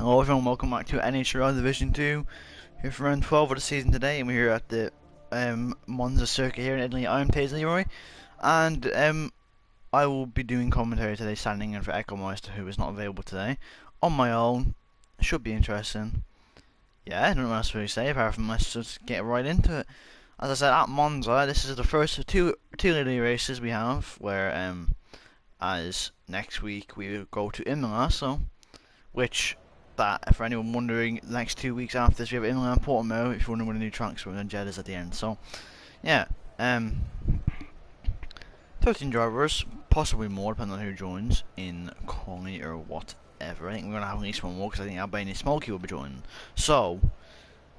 Hello everyone, welcome back to Nhrl Division 2. Here for round 12 of the season today, and we're here at the Monza circuit here in Italy. I'm Taze Leroy, and I will be doing commentary today, standing in for Echo Meister, who is not available today, on my own. Should be interesting. Yeah, I don't know what else to really say, apart from let's just get right into it. As I said, at Monza, this is the first of two Italy races we have, where as next week we will go to Imola, so that, for anyone wondering, the next 2 weeks after this we have Imola and Portimao, if you're wondering where the new tracks are, and Jeddah at the end. So, yeah, 13 drivers, possibly more, depending on who joins in Coney or whatever. I think we're going to have at least one more, because I think Albania Smokey will be joining. So,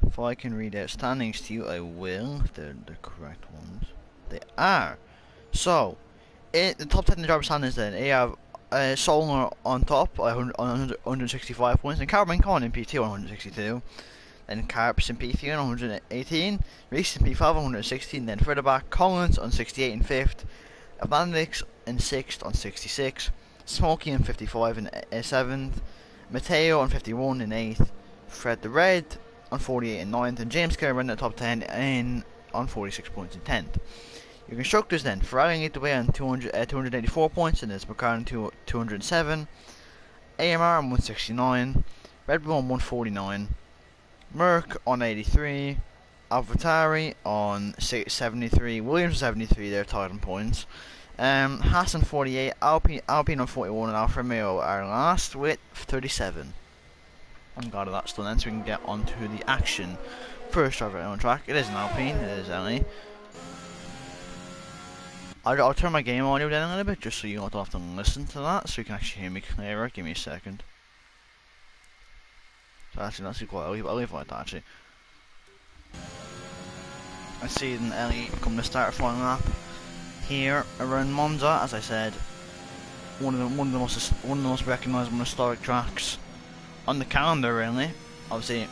if I can read out standings to you, I will, if they're the correct ones. They are. So, the top 10 driver standings then, you have Solner on top on 165 points, and Caravan Khan in P2 on 162. Then Carps in P3 on 118, Reese in P5 on 116, then further back Collins on 68 in 5th, Avandix in 6th on 66, Smokey in 55 in 7th, Matteo on 51 in 8th, Fred the Red on 48 in 9th, and James Kerr in the top 10 on 46 points in 10th. Your constructors then, Ferrari lead the way on 284 points, and there's McLaren 207, AMR on 169, Red Bull on 149, Merck on 83, AlphaTauri on 73, Williams on 73, they're tied on points, Haas on 48, Alpine on 41, and Alfa Romeo are last with 37. I'm glad of that still then, so we can get on to the action. First driver on track, it is an Alpine, it is Ellie. I'll turn my game audio down a little bit, just so you don't have to listen to that, so you can actually hear me clearer. Give me a second. So actually, that's quite. I'll leave it like that actually. I see then Ellie come to start a final lap here around Monza. As I said, one of the most recognisable historic tracks on the calendar, really. Obviously,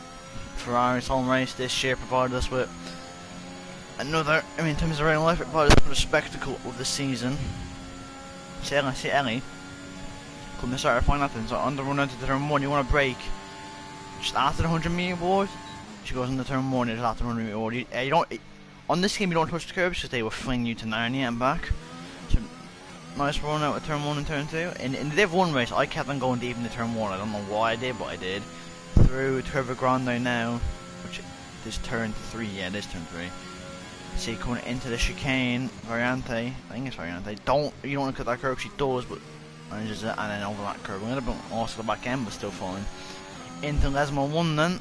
Ferrari's home race this year provided us with another, in terms of real life, it provides us with a spectacle of the season. See Ellie come to start a final lap, so on the run into turn 1, you want to brake just after the 100 metre board. She goes into turn 1, it's after the 100 metre board. You don't, on this game you don't touch the curbs because they will fling you to Narnia and back. So nice run out of turn 1 and turn 2. In the Div 1 race, I kept on going deep into turn 1. I don't know why I did, but I did. Through Turbo Grande now, which is turn 3, yeah, it is turn 3. See, coming into the chicane, Variante, I think it's Variante. You don't want to cut that curve, she does, but manages it, and then over that curve a little bit, also the back end, but still fine. Into Lesmo 1 then.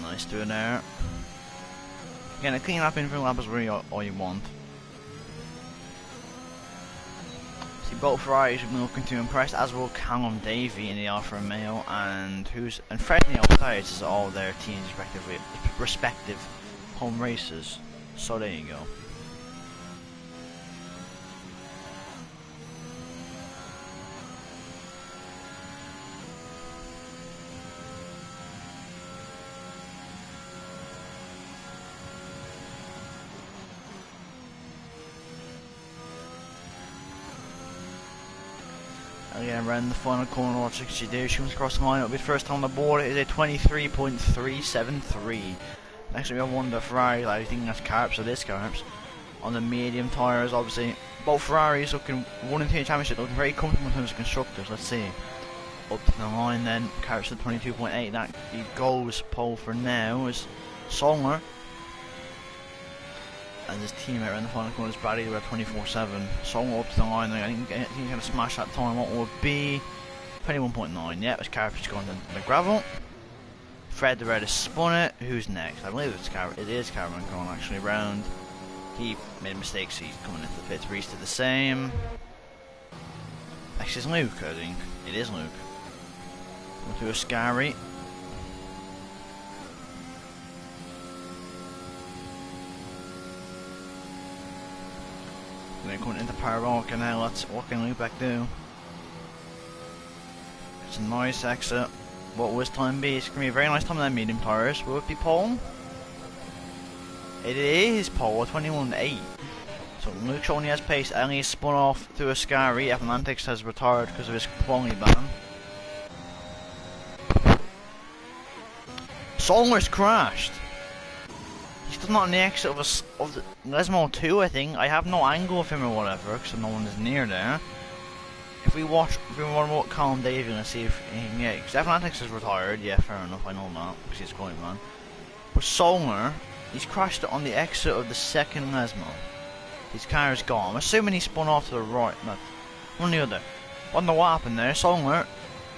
Nice doing there. Again, a clean lap in for lap is really all you want. See, both Ferraris have been looking to impress, as will Callum Davey in the Alfa Romeo, and Fred in the Alpines is all their teams respective home races. So there you go. Again, around the final corner, what she do? She comes across the line. It'll be first on the board. It is a 23.373. Next we have one of the Ferrari, I think that's Carps, so this Carps. On the medium tyres, obviously. Both Ferraris looking, 1 and 2 championship, looking very comfortable in terms of constructors. Let's see. Up to the line then, Carps at 22.8. That he goes pole for now is Solner. And his teammate around the final corner is Brady, we're at 24.7. Solner up to the line, I think he's going to smash that time. What will be 21.9. Yeah, it's Carps going to the gravel. Fred the Red has spun it. Who's next? I believe it is Caravan Khan actually round. He made mistakes, he's coming into the pits. Reese did the same. Actually, it's Luke, I think. It is Luke. Going through a Scary. Then coming into Pararoca now. What can Luke back do? It's a nice exit. What will his time be? It's going to be a very nice time on that medium tyres. Will it be pole? It is pole, 21.8. So Luke only has pace. Ellie spun off through a Scary. Atlantics has retired because of his quality ban. Solmer's crashed. He's still not on the exit of the Lesmo 2, I think. I have no angle of him or whatever, because no one is near there. If we want to Colin Dave, you're gonna see if yeah, because Athletics is retired. Yeah, fair enough. I know that because he's going man. But Solmer, he's crashed on the exit of the second Lesmo. His car is gone. I'm assuming he spun off to the right. No, one or the other. I don't know what happened there. Solmer,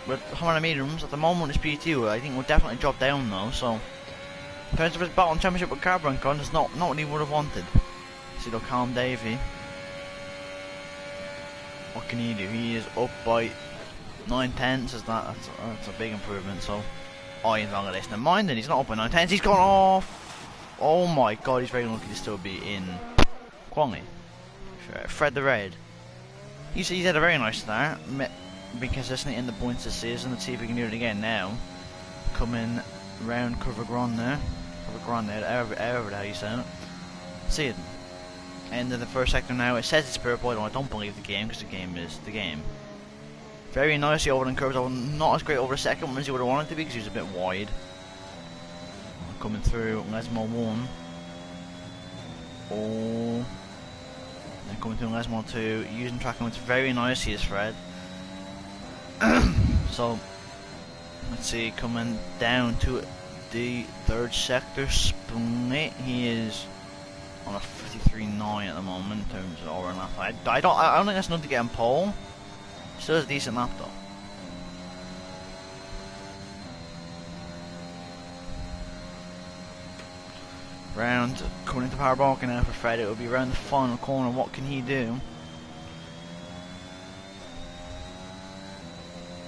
with how many mediums at the moment is P2. I think will definitely drop down though. So, in terms of his battle championship with Carbon Con, it's not what he would have wanted. See, look, Colin Davey. What can he do? He is up by 9/10. That's a big improvement. So, oh, he's not gonna listen to mind. And he's not up by 9/10. He's gone off. Oh my God, he's very lucky to still be in Kwongi. Fred the Red. He's had a very nice start. Been consistent in the points this season. Let's see if we can do it again now. Coming round Cover Grande there. However the hell you say it. See it. End of the first sector now. It says it's purple. I don't believe the game because the game is the game. Very nicely over the curves. Not as great over the second one as you would have wanted to be because he was a bit wide. Coming through Lesmo 1. Oh. Then coming through Lesmo 2. Using track limits very nicely is Fred. So, let's see. Coming down to the third sector split. He is on a 53.9 at the moment in terms of over and lap. I don't think that's enough to get him pole. Still has a decent lap though. Round coming into power balking now for Fred. It will be around the final corner. What can he do?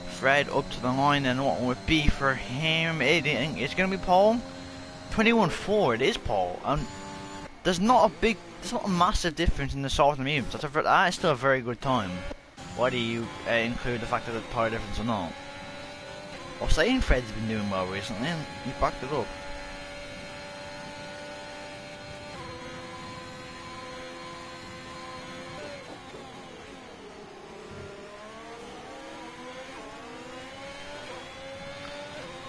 Fred up to the line, and what would be for him? It's going to be pole. 21.4. It is pole. There's not a massive difference in the soft and mediums. That is still a very good time. Why do you include the fact that the tire difference or not? Well, saying Fred's been doing well recently, and he backed it up.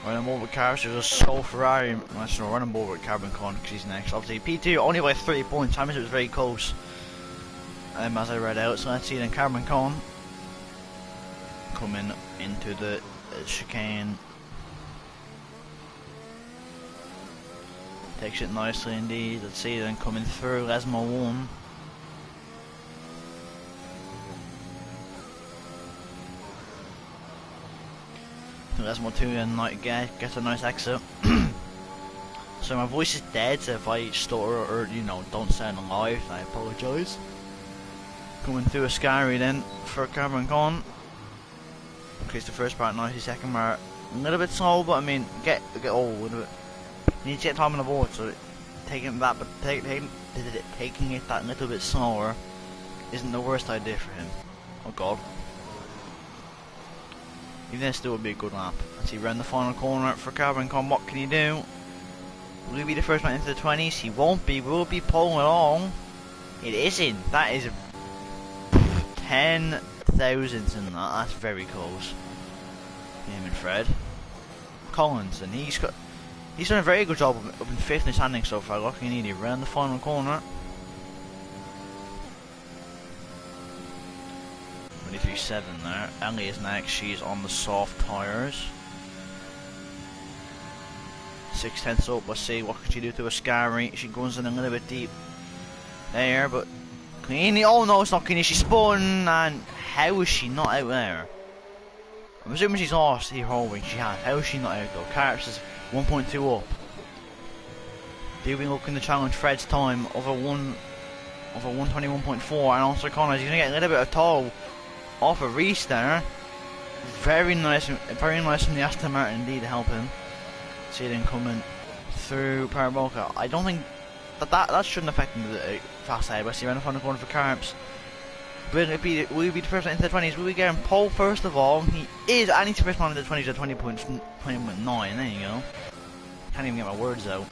Running more with cars, there's a Soul Ferrari. Actually, running more with Carbon Con because he's next. Obviously, P2 only by 3 points. Hamilton was very close. As I read out, so let's see then Carbon Con coming into the chicane. Takes it nicely indeed. Let's see then coming through Lesmo 1. Lesmo 2 and gets a nice exit. So my voice is dead, so if I stutter or don't sound alive, I apologise. Coming through a scary then for Carbon Con. Okay, it's the first part, nice. The second part a little bit slow, but I mean get old with it. You need to get time on the board, so taking it that little bit slower isn't the worst idea for him. Oh God. Even then, still would be a good lap. Let's see, round the final corner for Carbon Con. What can he do? Will he be the first man into the 20s? He won't be. Will be pulling along? It isn't. That is 10 thousandths in that. That's very close. Him and Fred Collins, and he's done a very good job up in 5th in the standings so far. Looking needy round the final corner. 23.7 there. Ellie is next. She's on the soft tyres. 6/10 up. Let's see what can she do to a Scary. She goes in a little bit deep there, but cleanly. Oh no, it's not clean. She spun, and how is she not out there? I'm assuming she's lost here holding. She has. How is she not out though? Carps is 1.2 up. Dewey looking to challenge Fred's time over 121.4, and also Connors. He's gonna get a little bit of toll off a restart. Very nice from the Aston Martin indeed to help him. See them coming through Paraboka. I don't think that shouldn't affect him the fast side. Let's see around the final corner for Carps. Will he be the first one into the 20s? Will we get him pole first of all? He is, and he's the first one into the 20s at 20.9. There you go. Can't even get my words out.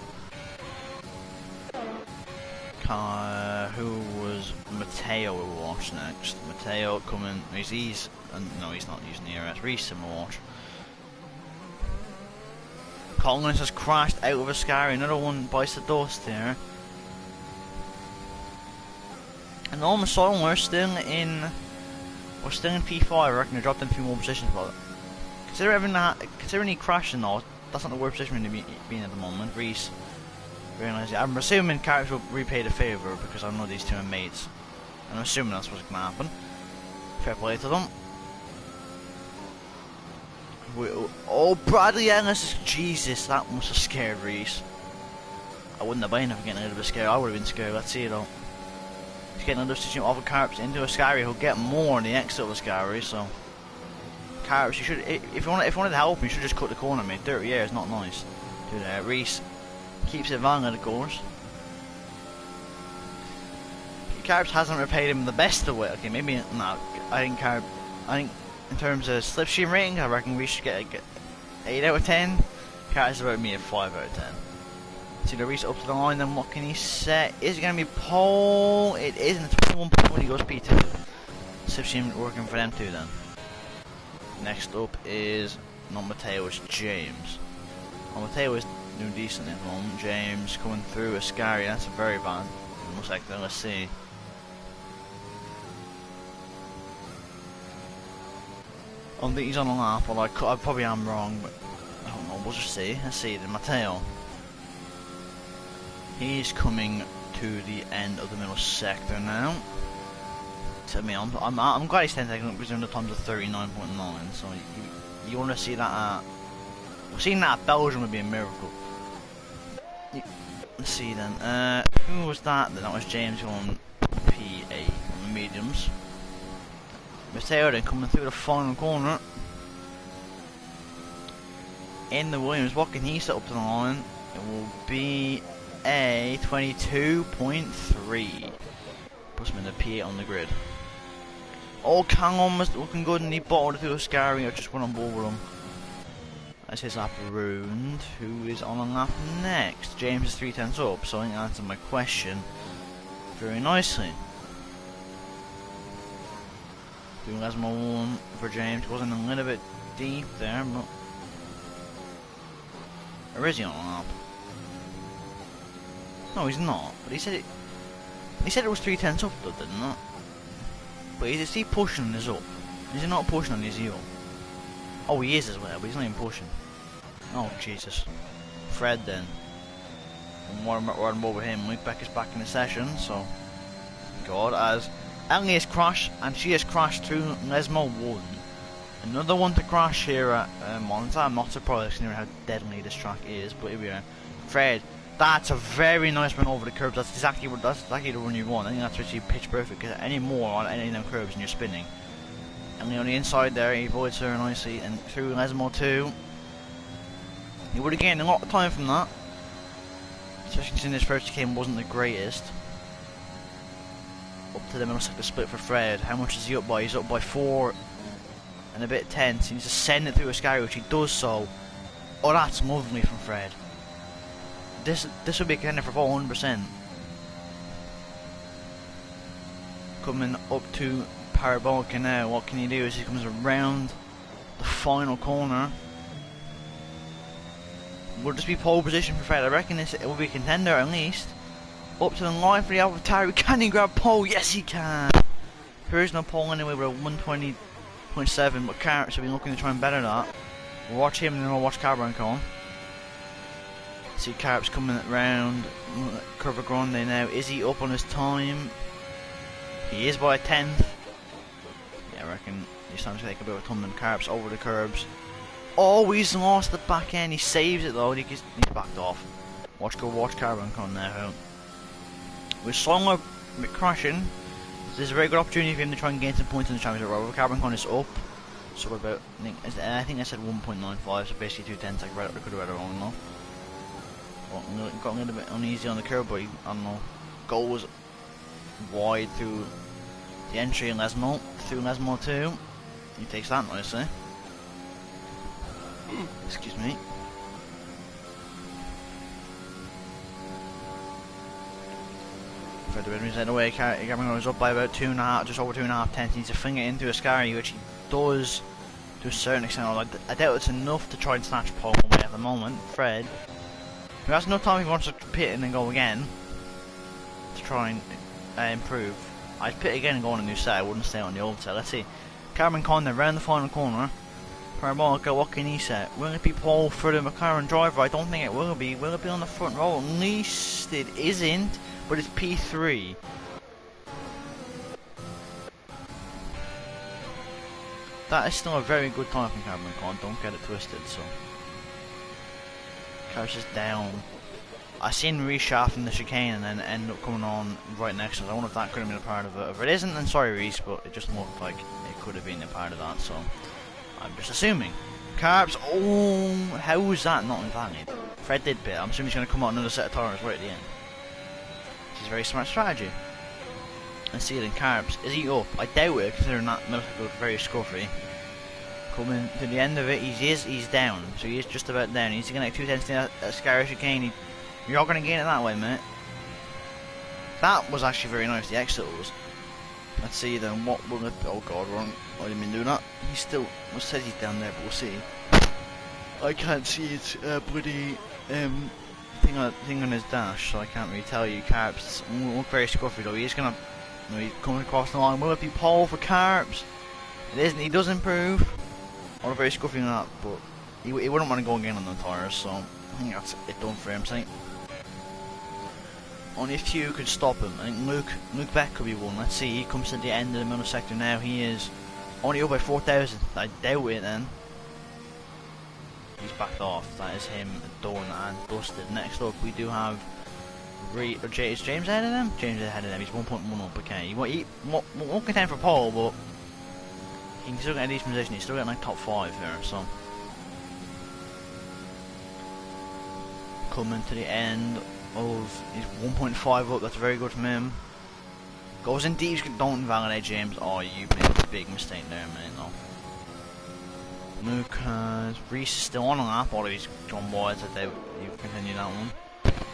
Who was Matteo we will watch next? Matteo coming. No, he's not using the ERS. Reese will watch. Collins has crashed out of a Scary. Another one bites the dust here. And all of a sudden we're still in P5. I reckon they dropped in a few more positions, but considering he crashed and all, that's not the worst position to be in at the moment. Reese, very nice. I'm assuming Carrots will repay the favour because I know these two are mates. And I'm assuming that's what's going to happen. Fair play to them. Oh, Bradley Ellis, Jesus, that must have scared Reese. I wouldn't have been if getting a little bit scared. I would have been scared. Let's see though. He's getting another situation off of Carps into a Scary. He'll get more in the exit of a Scary. So, Carps, you should, if you wanted to help him, you should just cut the corner, mate. 30 years, not nice. Do that. Reese keeps it valid, of course. Carps hasn't repaid him the best of it. Okay, maybe no. I think in terms of slipstream rating, I reckon we should get 8 out of 10. Carps is about me at 5 out of 10. See the Reese up to the line, then what can he set? Is it going to be pole? It is, and it's 21 when he goes P2. Slipstream working for them too then. Next up is not Mateo, it's James. Well, Mateo is doing decent at the moment. James coming through a Scary, that's very bad. Looks like that, let's see. I don't think he's on a lap, or I probably am wrong, but I don't know, we'll just see. Let's see, then Mateo. He's coming to the end of the middle sector now. To me, I'm glad he's 10 seconds because the times are 39.9, so you want to see that at... Seeing that at Belgium would be a miracle. Let's see then, who was that then? That was James on P8 on the mediums. Mateo then coming through the final corner. In the Williams, what can he set up to the line? It will be a 22.3. Puts him in the P8 on the grid. Oh, Kang was looking good and he bottled through a Scary. I just went on board with him. That's his lap ruined. Who is on a lap next? James is 3/10 up, so I think I answered my question very nicely. Doing Lesmo 1 for James. Goes in a little bit deep there, but... Or is he on a lap? No, he's not. But he said it was 3/10 up though, didn't it? But is he pushing this up? Is he not pushing on his heel? Oh, he is as well, but he's not even pushing. Oh, Jesus. Fred then. And what I'm over him. Luke Beck is back in the session, so... God, as Ellie has crashed, and she has crashed through Lesmo 1. Another one to crash here at Monza. I'm not surprised considering how deadly this track is, but here we are. Fred, that's a very nice run over the curbs. That's exactly the run you want. I think that's actually pitch perfect, because any more on any of them curbs and you're spinning. And on the inside there, he avoids her nicely, and through Lesmo 2. He would have gained a lot of time from that. Especially considering this first game wasn't the greatest. Up to the middle sector split for Fred. How much is he up by? He's up by 4 and a bit tense. He needs to send it through a Scary, which he does so. Oh, that's lovely from Fred. This would be a contender for 400%. Coming up to Parabolica now. What can he do as he comes around the final corner? Will just be pole position for Fred. I reckon it will be a contender at least. Up to the line for the AlphaTauri. Can he grab pole? Yes, he can. There is no pole anyway. We're at 120.7, but Carrots have been looking to try and better that. We'll watch him and then we'll watch Carbon come. See Carrots coming around Curva Grande now. Is he up on his time? He is by a 10th. Yeah, I reckon he's time to take a bit of a tumbling. Carrots over the curbs. Oh, he's lost the back end. He saves it though. He's backed off. Watch Carbon come now. With Songler crashing, there's a very good opportunity for him to try and gain some points in the championship. Robert Carbon Con is up, so we're about, I think I said 1.95, so basically 2/10. I could have read it wrong though. Well, got a little bit uneasy on the curve, but I don't know, goes wide through the entry in Lesmo, through Lesmo 2. He takes that nicely. Excuse me. Fred Whitman's head away. Cameron goes up by about 2.5, just over 2.5 tenths. He needs to fling it into a Scary, which he does to a certain extent. I doubt it's enough to try and snatch pole away at the moment. Fred, who has no time if he wants to pit and then go again to try and improve. I'd pit again and go on a new set. I wouldn't stay on the old set. Let's see. Cameron Condon round the final corner. Parabolica, what can he set? Will it be pole for the McLaren driver? I don't think it will be. Will it be on the front row? At least it isn't, but it's P3. That is still a very good time from Cameron Condon. Don't get it twisted. So, Car's just down. I seen reshaft in the chicane and then end up coming on right next to us. I wonder if that could have been a part of it. If it isn't, then sorry Reese, but it just looked like it could have been a part of that, so I'm just assuming. Carbs, oh, how was that not invalid? Fred did pit. I'm assuming he's going to come out another set of tires right at the end. This is a very smart strategy. Let's see it in Carbs. Is he up? I doubt it, considering that Milk very scruffy. Coming to the end of it, he's down. So he is just about down. He's going to get 2 tenths to that scary chicane. You're not going to gain it that way, mate. That was actually very nice, the exit was. Let's see then, what will it... Oh god, wrong. I didn't mean do that. He still... Well, says he's down there, but we'll see. I can't see it, bloody... thing on his dash, so I can't really tell you. Carbs look very scruffy though. He's going to... he's coming across the line. Will it be pole for Carbs? It isn't. He does improve. Or very scruffy on that, but... He wouldn't want to go again on the tyres, so... I think that's it done for him, so only a few could stop him. I think Luke Beck could be one. Let's see, he comes to the end of the middle sector now. He is only up by 4,000. I doubt it then. He's backed off. That is him done and dusted. Next up we do have is James ahead of them? James is ahead of them. He's 1.1 up. Okay, he won't contend for pole, but he can still get a decent position. He's still getting like top 5 here, so. Coming to the end of he's 1.5 up, that's very good from him. Goes in deep, don't invalidate James. Oh, you made a big mistake there, mate. No. Luke has Reese is still on a lap, although he's gone wide, so you continue that one.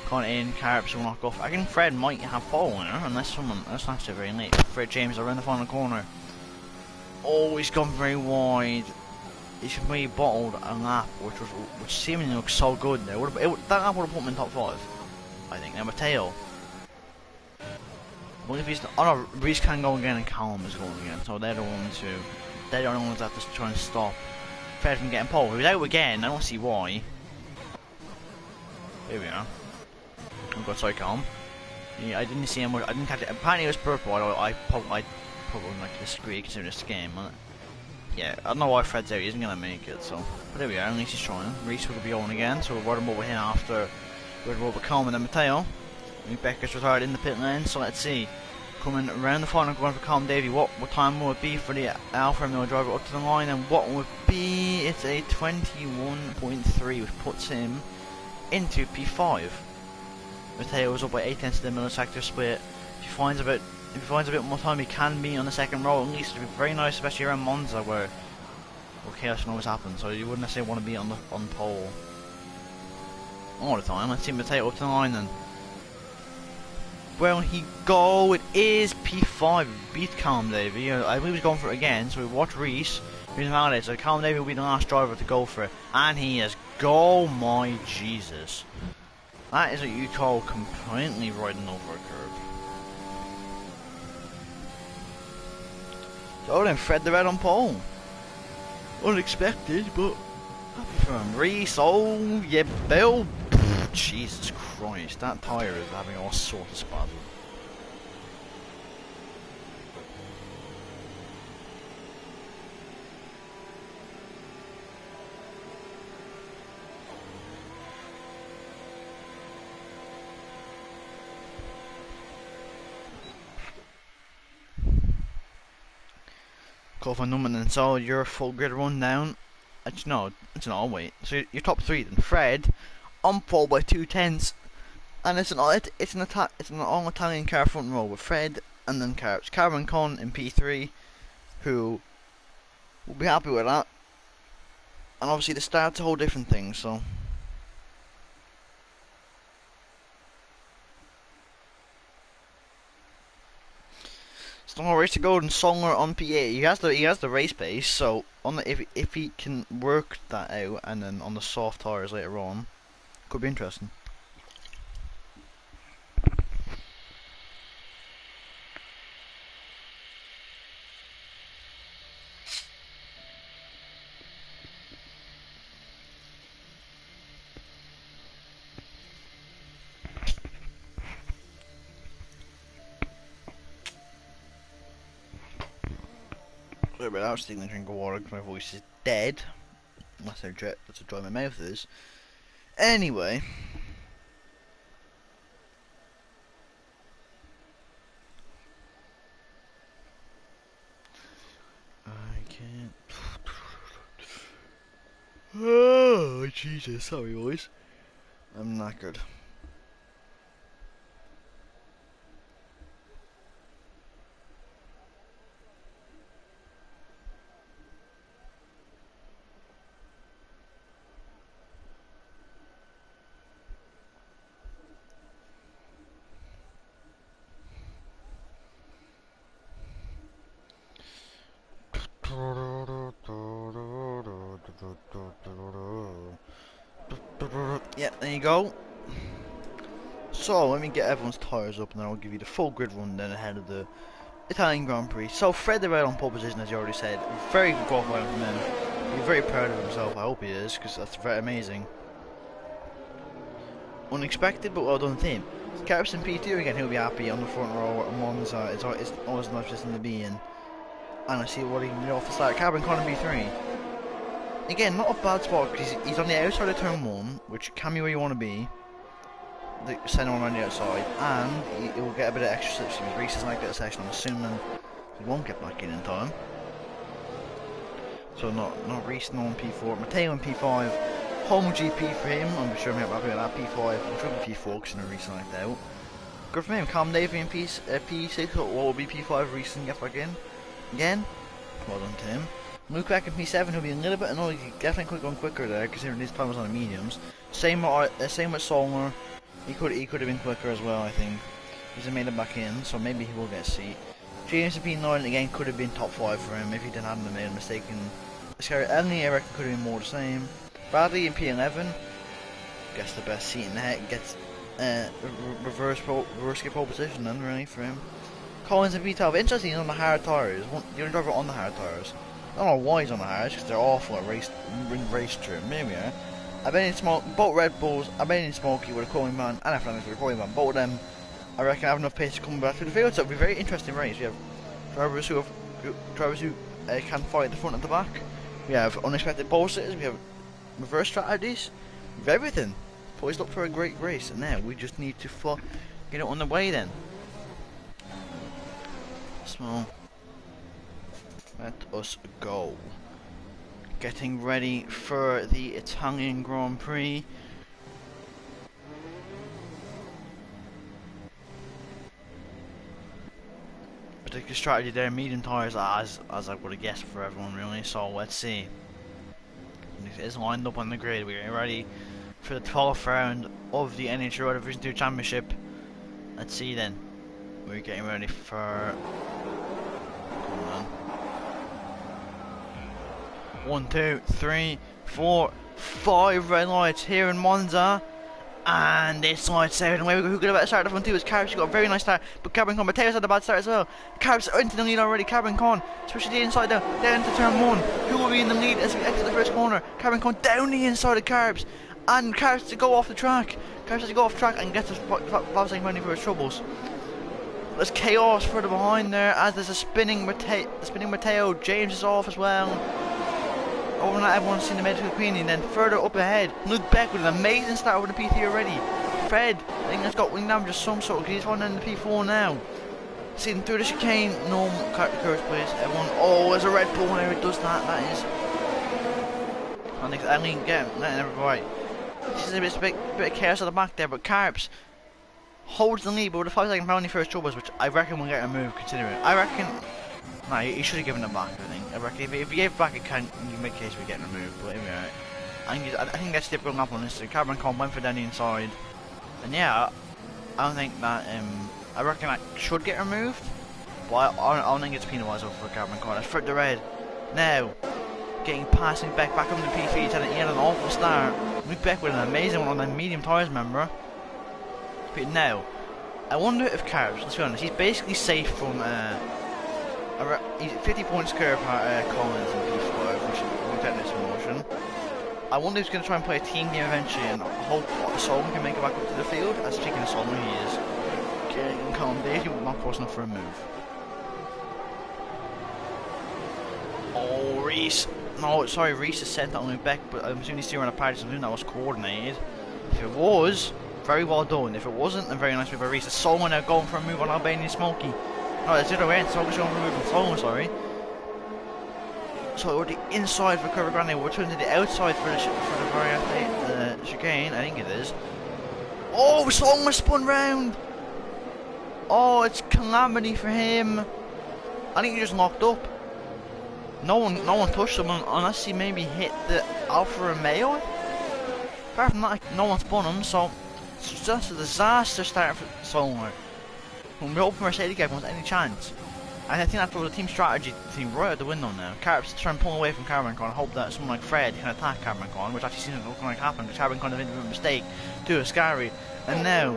Caught in, Carps will knock off. I think Fred might have pole winner, unless someone else snaps it very late. Fred James around the final corner. Oh, he's gone very wide. He should be bottled a lap, which seemingly looks so good there. That lap would have put him in top 5, I think. Now Mateo. Well, if he's oh no, Reese can go again and Callum is going again. So they're the only ones that have to try and stop Fred from getting pole. If he's out again, I don't see why. Here we are. We've got sorry Callum. Yeah, I didn't see him. I didn't catch it. Apparently it was purple. I probably like disagree considering this game. Yeah, I don't know why Fred's out, he isn't going to make it, so. But there we are, at least he's trying. Reese will be on again, so we'll run him over here after we'll run over Coleman and Mateo. Becker's retired in the pit lane, so let's see. Coming around the final corner for Colin Davey, what time will it be for the Alfa Romeo driver up to the line, and what will it be? It's a 21.3, which puts him into P5. Mateo was up by 8 tenths to the middle sector split. If he finds a bit more time, he can be on the second row. At least it'd be very nice, especially around Monza, where chaos can always happen. So you wouldn't necessarily want to be on pole all the time. Let's see Mateo up to the line then. Where will he go? It is P5. Beat Callum Davey. I believe he's going for it again. So we watch Reese. Who's validated. So Callum Davey will be the last driver to go for it, and he has. Go my Jesus! That is what you call completely riding over a curve. So then Fred the Red on pole. Unexpected, but happy for him. Reese, oh yeah, Bill. Jesus Christ, that tyre is having all sorts of spasms. Cover number and so your full grid run down. It's no, wait. So you're top 3 then. Fred on pole by 2 tenths, and it's an all Italian car front row with Fred and then Carps. Cameron Con in P3, who will be happy with that. And obviously the start's a whole different thing, so. No race to go and Songer on P8. He has the race pace, so on the if he can work that out and then on the soft tires later on, could be interesting. Sorry about that, I was taking a drink of water because my voice is dead. That's how dry my mouth is. Anyway. I can't. Oh, Jesus, sorry boys. I'm knackered. Yeah, there you go. So let me get everyone's tyres up and then I'll give you the full grid run then ahead of the Italian Grand Prix. So Fred the Red on pole position, as you already said. Very good qualifying from him. He's very proud of himself, I hope he is, because that's very amazing. Unexpected, but well done team. Carps in P2 again, he'll be happy on the front row at Monza. It's always a nice position to be in. And I see what he can do off the start. Cabin Con in B3. Again, not a bad spot because he's on the outside of turn 1, which can be where you want to be. The centre one on the outside, and he will get a bit of extra slipstream. His races like that section, I'm assuming he won't get back in time. So not racing on P4. Matteo in P5. Home GP for him. I'm sure I'm happy with that. P5. I'm sure P4 because in a race like that. Good for him. Cam Davey in P6. What will be P5 racing? Get back in again. Well done to him. Luke back in P7, he'll be a little bit annoyed. He definitely could have gone quicker there, considering his time was on the mediums. Same with Solmer. He could have been quicker as well, I think. He's made it back in, so maybe he will get a seat. James in P9 again could have been top 5 for him if he hadn't made a mistake. Emily, I reckon, could have been more the same. Bradley in P11 gets the best seat in the head, gets reverse skip pole position then, really, for him. Collins in P12, interesting, he's on the hard tyres. The only driver on the hard tyres. I don't know why he's on the hards because they're awful at race trim. Maybe yeah. I bet in both Red Bulls, I bet in Smokey with a Coin Man and a Flanders with a Coin Man. Both of them, I reckon, have enough pace to come back to the field. So it'll be a very interesting race. We have drivers who can fight at the front and the back. We have unexpected pole sitters. We have reverse strategies. We have everything poised up for a great race. And now we just need to get it on the way then. Small. Let us go. Getting ready for the Italian Grand Prix. Particular strategy there, medium tyres as I would have guessed for everyone really, so let's see. It is lined up on the grid, we're getting ready for the 12th round of the Nhrl Division 2 Championship. Let's see then. We're getting ready for... Come on. 1, 2, 3, 4, 5 red lights here in Monza, and it's lights out. And where we go, who got a better start? The front two is Carps. Got a very nice start, but Carbon Con, Mateo's had a bad start as well. Carps are into the lead already. Carbon Con, especially the inside down to turn 1. Who will be in the lead as we exit the first corner? Carbon Con down the inside of Carps, and Carps to go off the track. Carps has to go off track and get to Vavasang money for his troubles. There's chaos further behind there as there's a spinning Mateo. James is off as well. Over that, everyone's seen the medical queen, and then further up ahead, Luke Beck with an amazing start over the P3 already. Fred, I think that's got wing damage of some sort, because he's running in the P4 now. Seeing through the chicane, no courage please, everyone. Oh, there's a Red Bull whenever it does that, that is. I think letting everybody. This is a bit of chaos at the back there, but Carps holds the lead, but with a 5-second penalty for his troubles, which I reckon will get removed considering. I reckon. No, he should have given it back, I think. I reckon if he gave it back, you can make a case for getting removed, but anyway, right. I think that's still going up on this. Carbon Con went for down the inside. And yeah, I don't think that, I reckon that should get removed. But I don't think it's penalised over for Cameron Corn. It's for the red. Now, getting passing back on the P3, he had an awful start. Luke Beck with an amazing one on the medium tyres, remember? But now, I wonder if Carbs, let's be honest, he's basically safe from he's 50 points curve Collins in P5, which we've had this motion. I wonder if he's going to try and play a team game eventually and hope Solomon can make it back up to the field. As speaking of Solomon, he is getting calm Dave, he will not close enough for a move. Oh, Reese. No, sorry, Reese is sent that on Luke Beck, but I'm assuming he's still on a party, so I'm assuming that was coordinated. If it was, very well done. If it wasn't, then very nice move by Reese. Solomon now going for a move on Albanian Smokey. No, that's the other way. Solomon going for a move on Solomon, sorry. So we're the inside for Curva Grande. We're turning to the outside for the variante, chicane. I think it is. Oh, Solomon spun round. Oh, it's calamity for him. I think he just knocked up. No one touched him unless he maybe hit the Alfa Romeo. Apart from that, no one spun him. So it's just a disaster start for Solomon. When we hope Mercedes gave us any chance. And I think that throws the team strategy team right out the window now. Carp's trying to pull away from Cameron Con and hope that someone like Fred can attack Cameron Con, which actually seems like to happen because Cameron Con made a mistake to Ascari. And now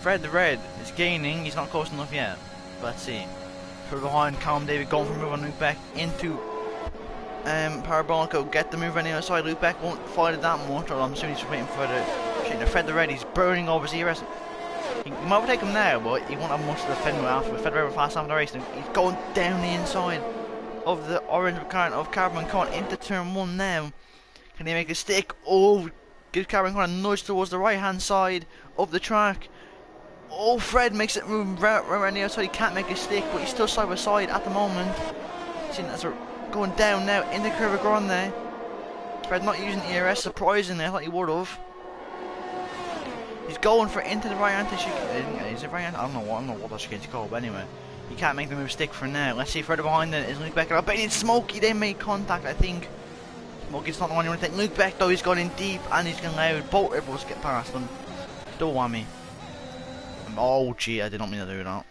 Fred the Red is gaining, he's not close enough yet. But let's see. From behind, Callum David going for a move on Luke Beck into Parabolico, get the move on the outside. Luke Beck won't fight it that much, or I'm assuming he's waiting for the Fred the Red, he's burning over ZRS. He might overtake him now, but he won't have much to defend with after. Fed Red fast after the race, and he's going down the inside of the orange car of Carbon Con into turn 1 now. Can he make a stick? Oh, gives Carbon Con a nudge towards the right hand side of the track. Oh, Fred makes it move right around the outside. He can't make a stick, but he's still side by side at the moment. Seeing as we're going down now into Curva Grande. Fred not using ERS, surprisingly, I thought he would have. He's going for into the variante chicane. Is it variante? I don't know what that chicane's called, but anyway. He can't make the move stick for now. Let's see further behind it is Luke Beck. I bet it's Smokey. They made contact, I think. Smokey's not the one you want to take. Luke Beck though, he's gone in deep and he's allowed both of us get past him. Double whammy. Oh gee, I did not mean to do that.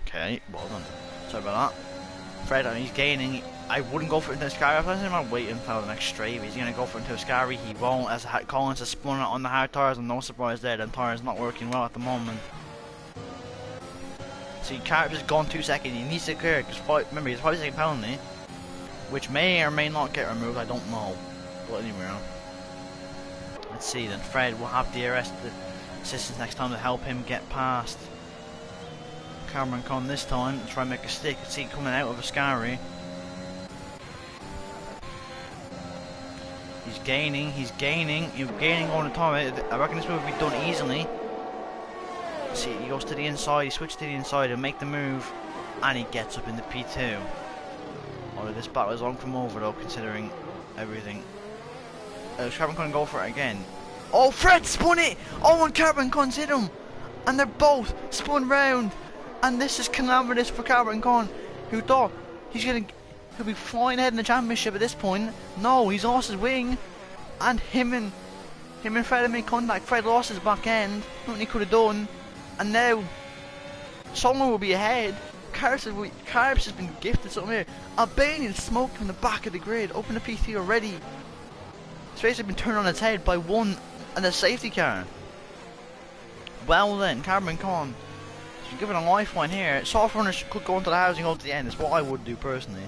Okay, well done. Sorry about that. Fred, he's gaining. I wouldn't go for it into Ascari. I was thinking waiting until the next straight. He's going to go for it into Ascari. He won't, as Collins has spun it on the hard tyres, and no surprise there. The tyres not working well at the moment. See, Carp has gone 2 seconds. He needs to clear it because remember he's 5-second penalty, which may or may not get removed. I don't know. But anyway, let's see. Then Fred will have DRS assistance next time to help him get past Cameron Con this time and try and make a stick. Let's see coming out of Ascari. He's gaining all the time. I reckon this move will be done easily. See, he goes to the inside, he switches to the inside and make the move, and he gets up in the P2. Although this battle is long from over though, considering everything. Carbon Con go for it again. Oh, Fred spun it! Oh, and Carbon Con's hit him! And they're both spun round! And this is calamitous for Carbon Con, who thought he'll be flying ahead in the championship at this point. No, he's lost his wing, and him and Fred have made contact. Fred lost his back end, nothing he could have done, and now someone will be ahead. Carbs has been gifted something here. Albanian smoke from the back of the grid, up in the P3 already. It's basically been turned on its head by one and a safety car. Well then, Carbon Con. Given a lifeline here, soft runners could go into the housing all to the end. It's what I would do personally.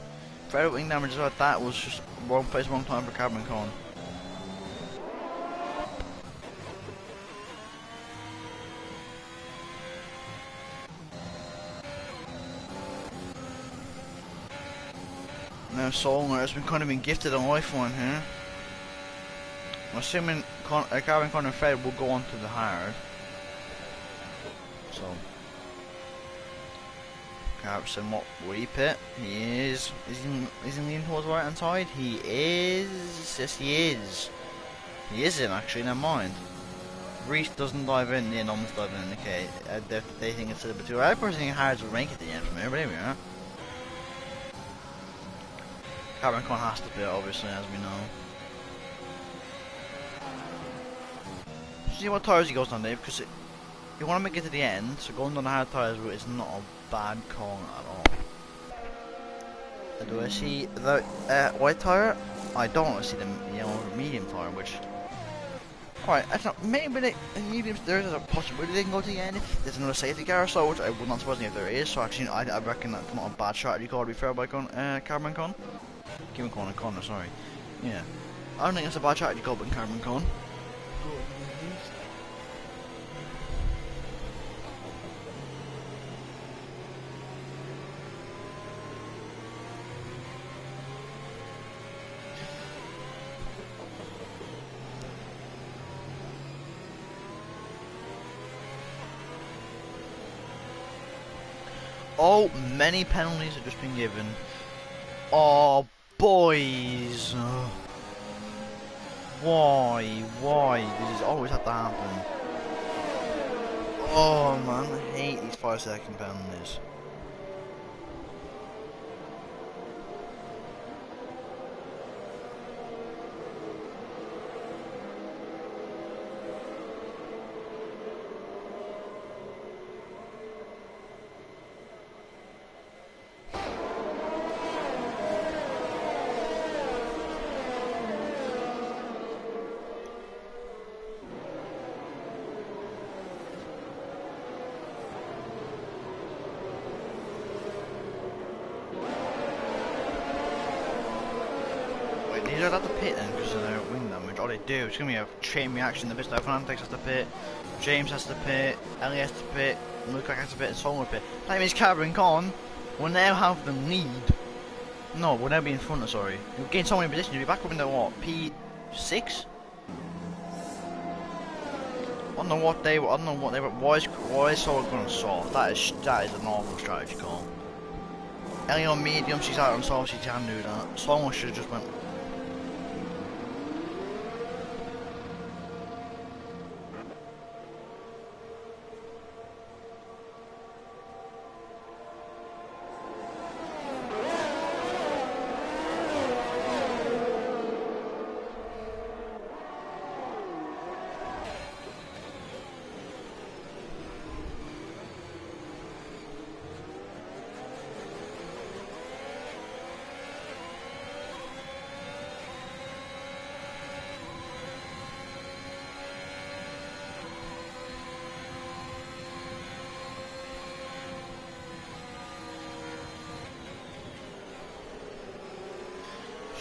Fred wing damage like that was just wrong place, wrong time for Carbon Con. Now Solmer has been kind of been gifted a lifeline here. I'm assuming Carbon Con and Fred will go on to the hard. So Carpson, what will he pit? He is he leaning towards the right hand side? He is. Yes, he is. He isn't actually, never mind. Reese doesn't dive in, the almost dive in, okay. They think it's a little bit too. I personally think Hards will rank at the end from here, but here we are. Carbon Con has to pit, obviously, as we know. See what tires he goes on, Dave, because you want to make it to the end, so going on the hard tyres is not a bad call at all. Do I see the white tyre? I don't see the yellow medium tyre, which... Alright, I don't know, maybe there is a possibility they can go to the end if there's another safety car or so, which I would not surprise me if there is, so actually I reckon that's not a bad strategy call to be fair by Carbon Con. Given Connor, sorry. Yeah. I don't think it's a bad strategy call by Carbon Con. Oh, many penalties have just been given. Oh, boys. Why? This has always had to happen. Oh man, I hate these 5-second penalties. These are at the pit then because of their wing damage. All they do, it's going to be a chain reaction. The Bisto Fernandez has to pit, James has to pit, Ellie has to pit, Lukaku has to pit, and Sol will pit. That means Carbon Con will now have the lead. No, will now be in front of, sorry. You'll gain so many positions, you'll be back up in the what? P6? I don't know what they were, why is Sol going soft? That is an awful strategy call. Ellie on medium, she's out on soft, she can do that. Sol should have just went.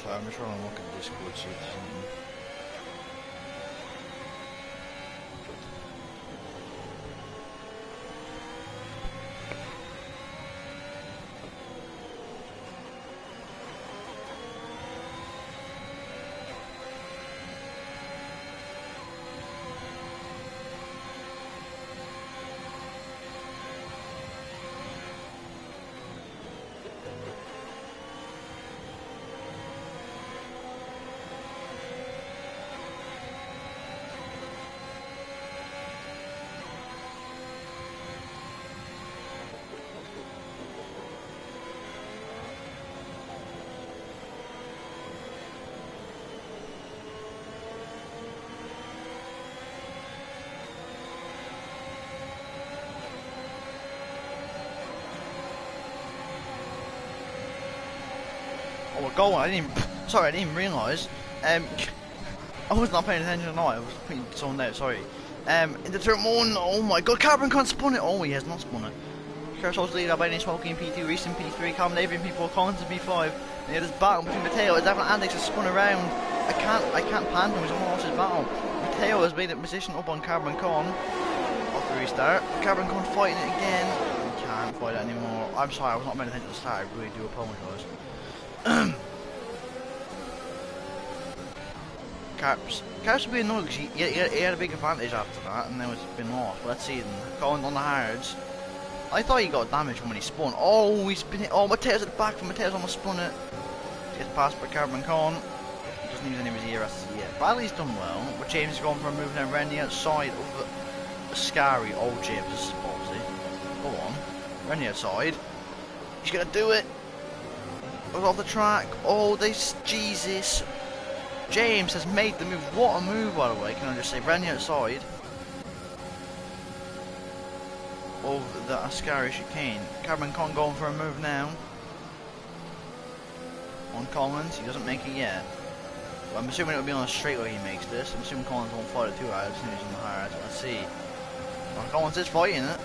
So I'm just trying to look at Discord, see if there's something. Oh, we're going. I didn't even realise. I was not paying attention at all. I was putting someone out. Sorry. In the turn one. Oh my God, Carbon can't spun it. Oh, he has not spun it. Cursor's lead by Smoking P2, Reese in P3, Calm Navy in P4, Collins in P5. And there's battle between Mateo. It's Evan Andex has spun around. I can't pan him. He's almost lost his battle. Mateo has made a position up on Carbon Con. Off the restart. Carbon Con fighting it again. He can't fight it anymore. I'm sorry, I was not paying attention at the start. I really do apologise. Caps will be annoying because he had a big advantage after that, and now it's been lost. But let's see then. Going on the hards. I thought he got damage when he spun. Oh, he's been hit. Oh, Mateo's at the back. Mateo's almost spun it. Gets past by Carbon Con. Doesn't use any of his ERS yet. Bradley's done well, but James is going for a move now around the outside of the scary. Oh, James, this is ballsy. Go on. Around the outside. He's going to do it. Goes off the track. Oh, Jesus. James has made the move. What a move, by the way. Can I just say, ran the outside. of the Ascari chicane. Carbon Con going for a move now. On Collins, he doesn't make it yet. Well, I'm assuming it'll be on a straightaway he makes this. I'm assuming Collins won't fight it too hard, as soon as he's on the hard. Let's see. Oh, Collins is fighting it.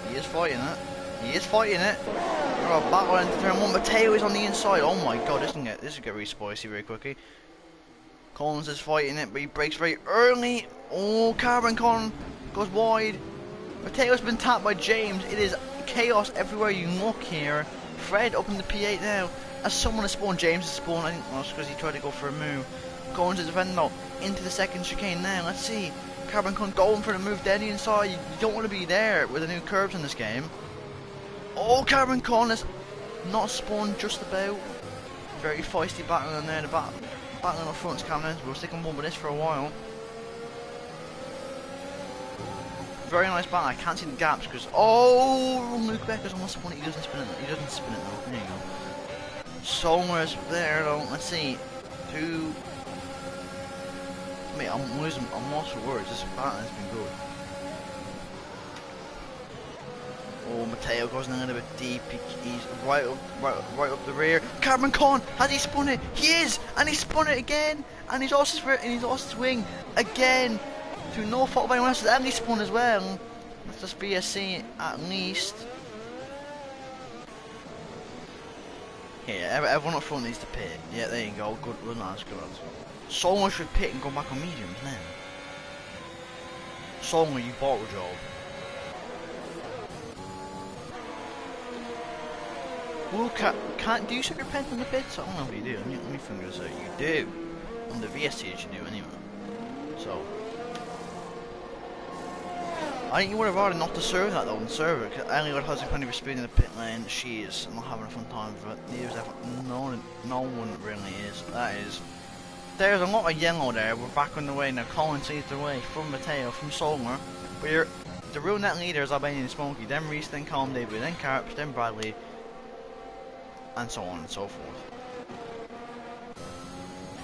He is fighting it. He is fighting it. We're a battle into turn 1. Mateo is on the inside. Oh my god, this will get really spicy very quickly. Collins is fighting it, but he breaks very early. Oh, Carbon Con goes wide. Mateo's been tapped by James. It is chaos everywhere you look here. Fred up in the P8 now. As someone has spawned, James has spawned. I think that's because he tried to go for a move. Collins is defending though. Into the second chicane now. Let's see. Carbon Con going for the move down the inside. You don't want to be there with the new curbs in this game. Oh, Carbon Con is not spawned just about. Very feisty battling on there. The battling up front's coming in. We'll stick on one with this for a while. Very nice battle. I can't see the gaps because Luke Becker's almost spun it. He doesn't spin it. He doesn't spin it though. There you go. Somewhere's there though. Let's see. Mate, I'm lost for words. This battle has been good. Oh, Mateo goes in a little bit deep. He's right up the rear. Carbon Con, has he spun it? He is, and he spun it again. And he's lost his wing again. Through no fault of anyone else, and he spun as well. Let's just be a C at least. Yeah, everyone up front needs to pit. Yeah, there you go. Good, that's good. Someone should pit and go back on mediums now. Someone, you bought a job. Well, do you set your pens in the pits? I don't know if you do. Let me figure this out. You do. On the VST you do anyway. So. I think you would have rather not to serve that though, and serve it, because Elliot has plenty of speed in the pit lane. She is not having a fun time with it. Neither is no one really is. That is. There's a lot of yellow there. We're back on the way now. Collins leads the way from Mateo, from Solar. But the real net leader is Albanian and Smokey, then Reese, then Colin David, then Carps, then Bradley, and so on and so forth.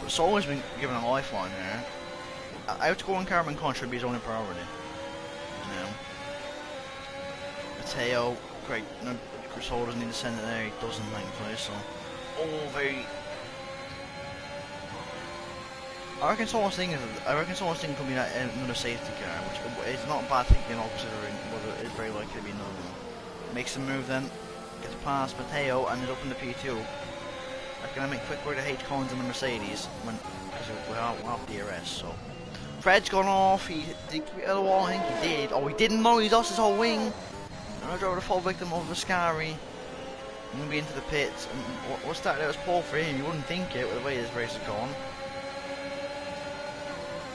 But Solar's been given a lifeline here. Outscoring Carbon Con should be his only priority. Mateo, great, no, Chris Hall doesn't need to send it there, he doesn't thankfully, so. Oh, very. I reckon someone's thinking could be that another safety car, which is not a bad thing, you know, considering what it is very likely to be another one. Makes a move then, gets past Mateo, and is up in the P2. I can make quick work of H. Collins and the Mercedes, because we're off DRS, so. Fred's gone off, did he get the wall? I think he did. Oh, he didn't know, he's lost his whole wing. Another driver, the full victim of Ascari. I'm going to be into the pits. And what started out as pole for him, you wouldn't think it with the way this race has gone.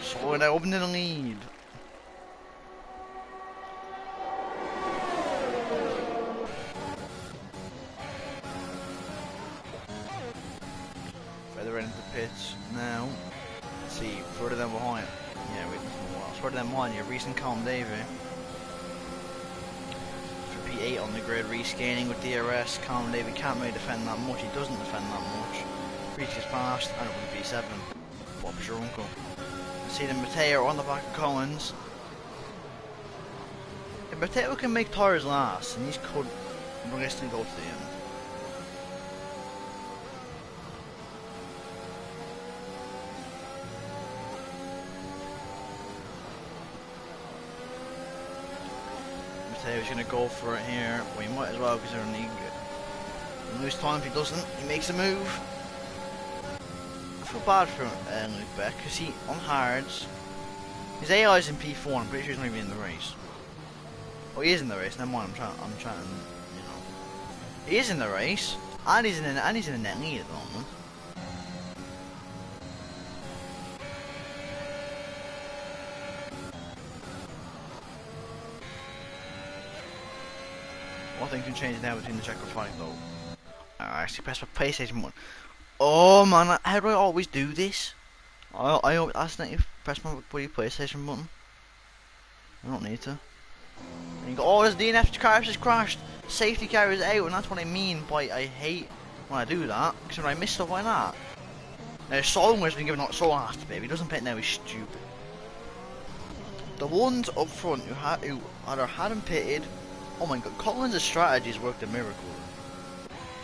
So we're now opening the lead. Further into the pits now. Let's see, further than behind. Yeah, wait, further than behind you, Reese and Colin Davey. For P8 on the grid, rescanning with DRS. Colin Davey can't really defend that much, he doesn't defend that much. Reese gets past, and it will be P7. Bob's your uncle. See the Mateo on the back of Collins. If Mateo can make tires last, and these could realistically go to the end. Mateo's going to go for it here. Well, he might as well because they're in the lose time if he doesn't. He makes a move. I feel bad for Luke Beck because he on hards. His AI's in P4. I'm pretty sure he's not even in the race. Oh, he is in the race. Never mind. I'm trying. You know, he is in the race, and he's in a net lead at the moment. One thing can change now between the checker fight though. I actually press my PlayStation button. Oh man, how do I always do this? I accidentally press my bloody PlayStation button. I don't need to. And you go, oh, there's DNF car just crashed. Safety car is out, and that's what I mean by I hate when I do that. Because when I miss stuff like that. Now, Solomon has been given out so last, baby. He doesn't pit now, he's stupid. The ones up front who either hadn't pitted Oh my god, Collins' strategies worked a miracle.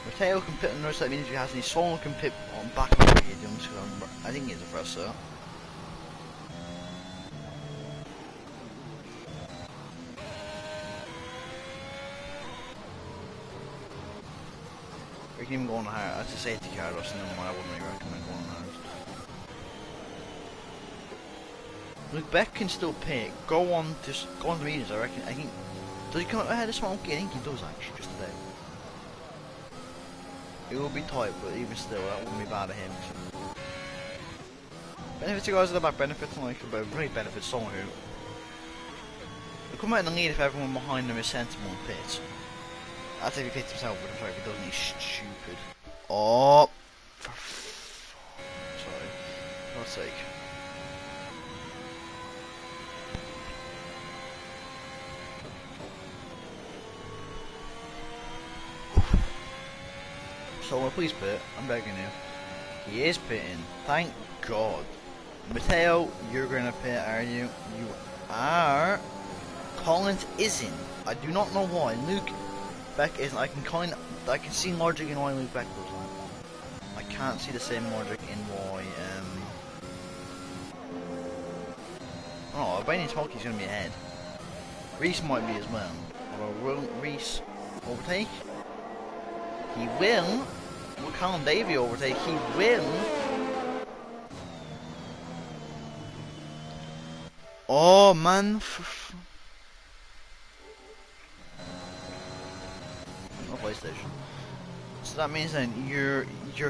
Mateo can pit on the north side, means he has any Solon can pit on back of the medium, so I think he's a first sir. We can even go on higher. That's a safety car, or something. I wouldn't really recommend going on higher. Luke Beck can still pit. Go on the mediums. I reckon. I think. Does he come up ahead of Smokey? I think he does actually, just today. It will be tight, but even still, that wouldn't be bad of him. Benefits you guys at the back, benefits like, but really benefits someone who will come out in the lead if everyone behind them is sensible and pits. That's if he pits himself, but I'm sorry if he doesn't, he's stupid. Oh! Sorry. For God's sake. So, please pit. I'm begging you. He is pitting. Thank God. Mateo, you're gonna pit, are you? You are. Collins isn't. I do not know why. Luke Beck isn't. I can see logic in why Luke Beck does that. I can't see the same logic in why. Oh, Albanian Smokey's gonna be ahead. Reese might be as well. Although will Reese overtake? He will. Will Callum Davey overtake? He will. Oh man. No PlayStation. So that means then your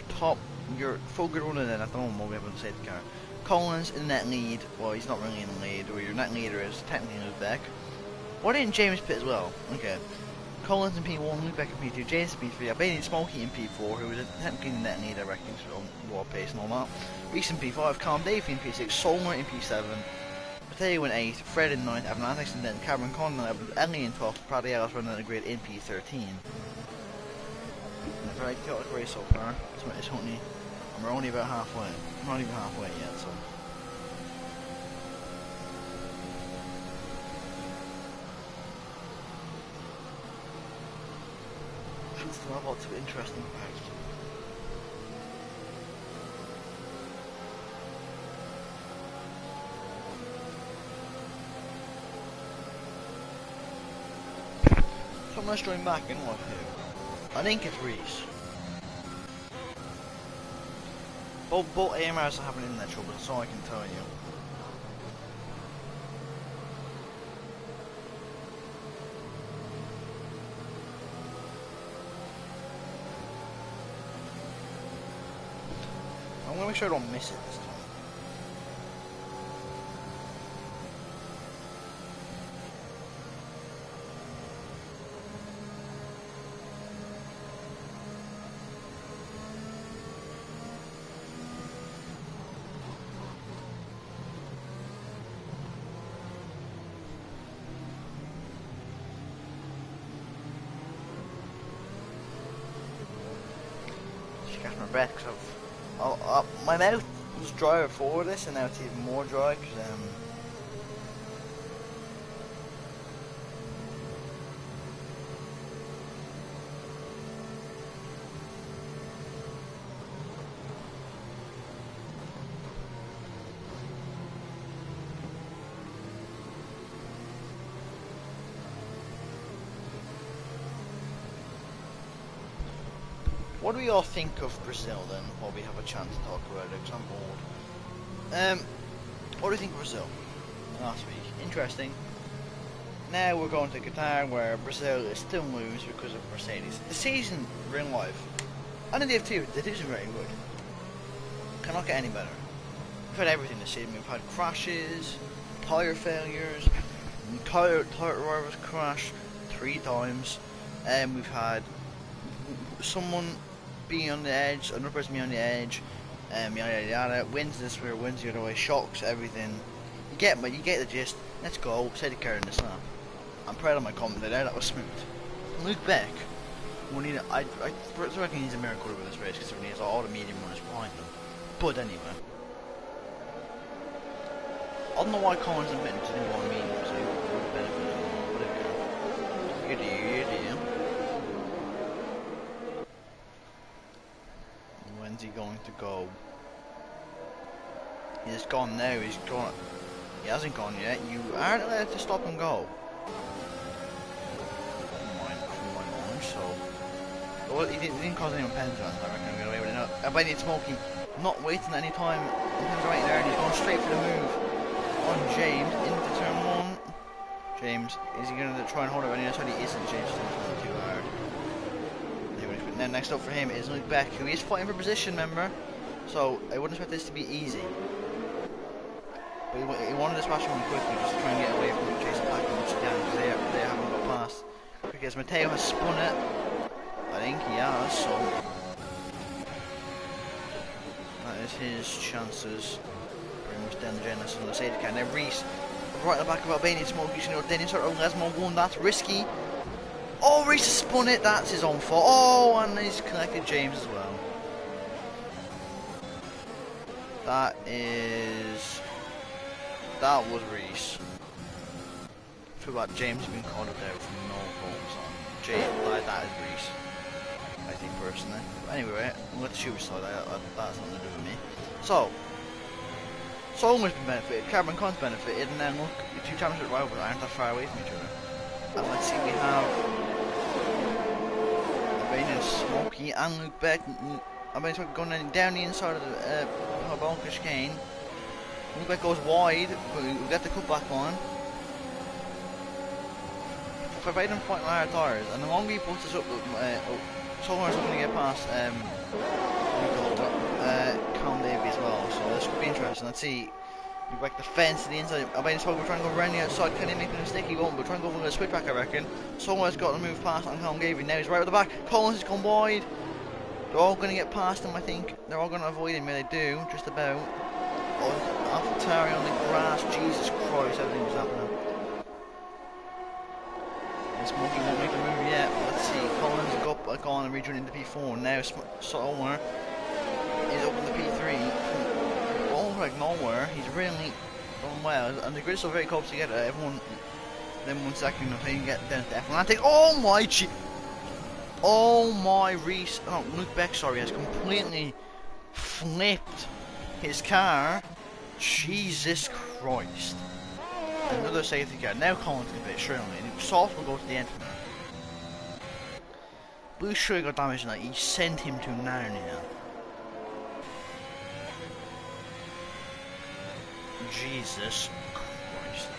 full good runner then at the moment will be able to save the car. Collins in net lead. Well, he's not really in the lead. Or your net leader is technically Luke Beck. Why didn't James pit as well? Okay. Collins in P1, Luke Beck in P2, James in P3, Albanian Smokey in P4, who was technically in the net lead, I reckon, so on war pace and all that. Reese in P5, Calm Davey in P6, Solmer in P7, Mateo in 8th, Fred in 9th, Evan Annex in 10th, Cameron Conn in 11th, Ellie in 12th, Praddy Ellis running the grid in P13. A very chaotic race so far. It's only, we're only about halfway. We're not even halfway yet, so. Still have lots of interesting facts. So let's join back in what here. I think it's Reese. Both AMRs are having internet trouble, that's all I can tell you. I'm gonna make sure I don't miss it this time. Just catch my breath because my mouth was dry before this, and now it's even more dry because what do we all think of Brazil then, while we have a chance to talk about it, because I'm bored. What do you think of Brazil? Last week. Interesting. Now we're going to Qatar, where Brazil is still moves because of Mercedes. The season, real life, and in the F2, the season very good. Cannot get any better. We've had everything this season. We've had crashes, tyre failures, tyre drivers crash 3 times, and we've had someone being on the edge, another person being on the edge, yada yada yada, wins this way, wins the other way, shocks everything. You get the gist. Let's go. Say the car in the snap. I'm proud of my comment there. That was smooth. Luke Beck, I reckon he's a miracle with this race considering he has all the medium runners behind him. But anyway, I don't know why Collins and Benton didn't go on medium, so he would benefit from whatever. You do, you do. When's he going to go? He's gone now, he's gone. He hasn't gone yet. You aren't allowed to stop and go. Come on, so. Well, he didn't cause anyone pens on, so I reckon we'll get away with it. No, I bet it's Smokey not waiting at any time. He's right there and he's going straight for the move on James into turn one. James, is he going to try and hold it on the other side? He isn't. James is going too hard. Then next up for him is Luke Beck, who is fighting for position, remember? So I wouldn't expect this to be easy. But he wanted to smash him quickly just to try and get away from Jason Pack as much as he can because they haven't got past. Because Mateo has spun it. I think he has, so that is his chances. Pretty much down the Genesis on the side can. Now Reese, right at the back of Albanian Smokey, you know, Dennis or Lesmo won, that's risky. Oh, Reese has spun it, that's his own fault. Oh, and he's connected James as well. That was Reese. I feel like James has been called up there from no faults on James. That is Reese, I think personally. But anyway, I'm going to shoot side. That's nothing to do with me. So Solom's been benefited, Cameron Con's benefited, and then look, the two championship rivals aren't that far away from each other. And let's see, we have Albanian Smokey and Luke Beck. Albanian Smokey going down the inside of the Harbonka chicane. Luke Beck goes wide, but we'll get the cutback on. If I fight him fighting hard tires, and the longer he puts this up, Solom's going to get past Calm Davey as well, so this could be interesting. Let's see. You break the fence to the inside. Albanian Smokey will try and go around the outside. Can he make a mistake? He won't, but try and go for a switchback, I reckon. Someone's got to move past on Calm Davey. Now he's right at the back. Collins has gone wide. They're all going to get past him, I think. They're all going to avoid him. Yeah, they do, just about. Oh, AlphaTauri on the grass. Jesus Christ, everything's happening. Smokey won't make the move yet. Let's see. Collins has gone and rejoined into P4. Now Solar is up in the P3. Going like nowhere. He's really done well. And the grid is still very close together. Everyone, then 1 second if they can get down to F1. Oh my G. Oh my Reese. Oh, Luke Beck, sorry, has completely flipped his car. Jesus Christ. Another safety car. Now Collins can fit surely. Soft will go to the end. Blue sure got damaged in that. He sent him to Nhrl. Jesus Christ.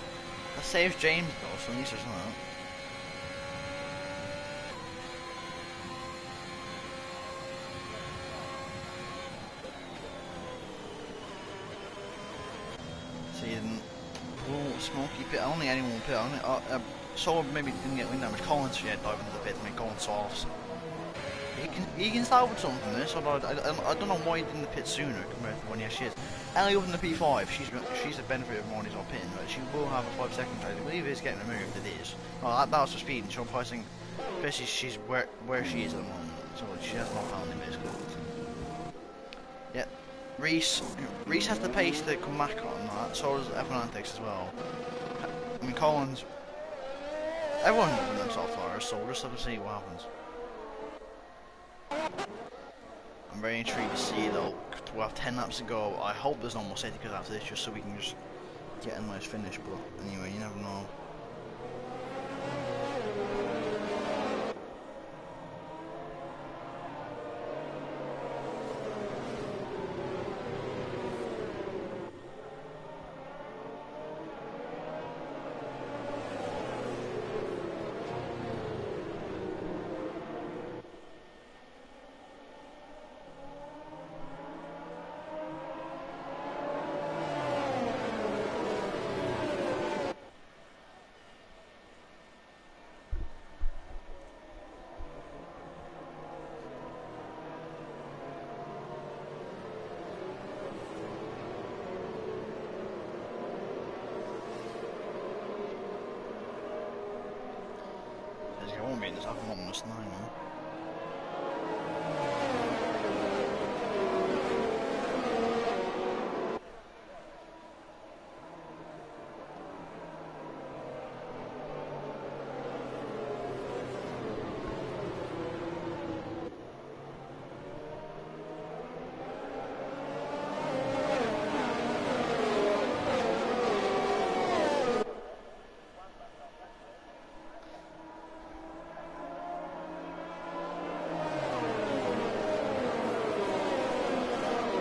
That saves James though, so at least there's not. See, Smokey pit. I don't think anyone will pit. Solar maybe didn't get wind damage. Collins should dive into the pit to make Collins softs. He can start with something from this, although I don't know why he didn't pit sooner compared to when he actually is. Ellie up in the P5, she's the benefit of Morney's not pitting, but she will have a 5-second trade. I believe it's getting removed, it is. Oh, that was for speed, and Sean Pricing, especially she's where she is at the moment, so she has no family basically. Yeah, Reese has the pace to come back on that, so does F1 Antics as well. I mean, Collins, everyone's moving themselves far, so we'll just have to see what happens. I'm very intrigued to see though. We'll have 10 laps to go. I hope there's no more safety cars after this, just so we can just get a nice finish. But anyway, you never know.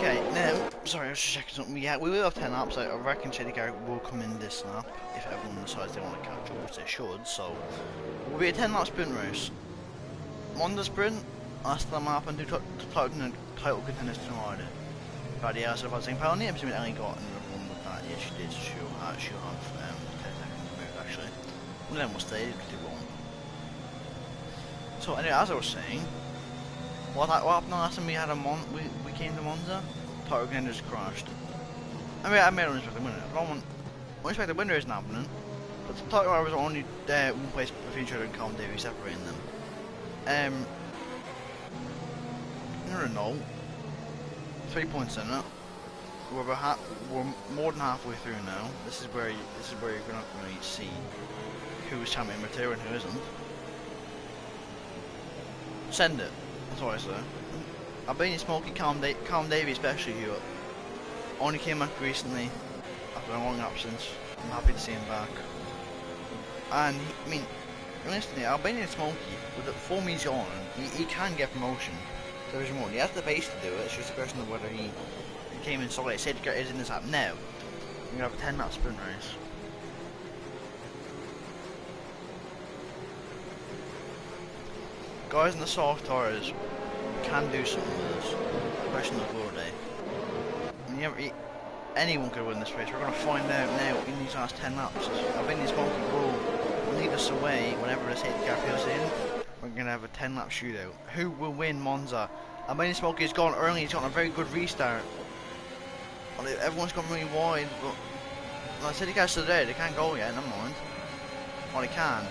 Okay, now, sorry, I was just checking something. Yeah, we will have 10 laps. I reckon safety car will come in this lap if everyone decides they want to catch up, which they should. So, we'll be a 10 lap sprint race. On the sprint, last time happened to title contenders tonight. But yeah, so if I was saying, apparently, I'm assuming Ellie got another one with that. Yeah, she did. She'll have 10 seconds to move actually. One of them will stay, because they won't. So, anyway, as I was saying, what happened last time we had we came to Monza? Title contenders crashed. I made an unexpected winner. Unexpected winner isn't happening. But the title drivers are only one place between each other and Colin Davey separating them. Nhrl, 3 points in it. We're more than halfway through now. This is where you're gonna really see who's champion material and who isn't. Send it. That's what I say. Albania Smokey, Calm Davey especially, who only came back recently after a long absence. I'm happy to see him back. And I mean, realistically, Albania Smokey, with the form he's on, he can get promotion to Division 1. He has the base to do it. It's just a question of whether he came in solid. Safety is in this app now. We're gonna have a 10 lap sprint race. Guys in the soft tires can do something with us. Question of glory day. Anyone could win this race. We're going to find out now in these last 10 laps. Albania Smokey will lead us away whenever the safety car feels in. We're going to have a 10 lap shootout. Who will win Monza? Albania Smokey has gone early. He's gotten a very good restart. Well, everyone's gone really wide, but the safety car's still there. They can't go yet. Never mind. Well, they can.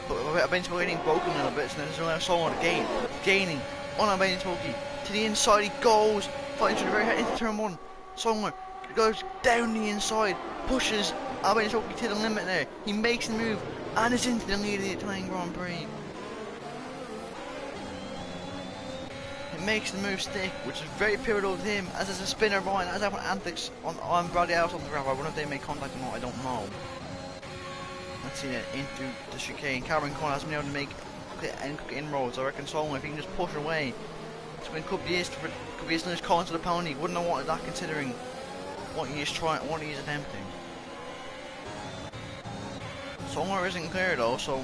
But Albania Smokey getting broken a little bit, so there's only a solo on the gate. Gaining on Albania Smokey. To the inside he goes. Fighting through the very head into turn 1. Songer goes down the inside. Pushes Albania Smokey to the limit there. He makes the move and is into the lead of the Italian Grand Prix. It makes the move stick, which is very pivotal to him, as there's a spinner behind, as happened antics on Bradley out on the gravel. I wonder if they make contact or not, I don't know. Let's see that into the chicane. Cameron Conn hasn't been able to make quick inroads. I reckon Solomon, if he can just push away, it could be his nice calling to the pony. Wouldn't have wanted that considering what he is attempting. Somewhere isn't clear though, so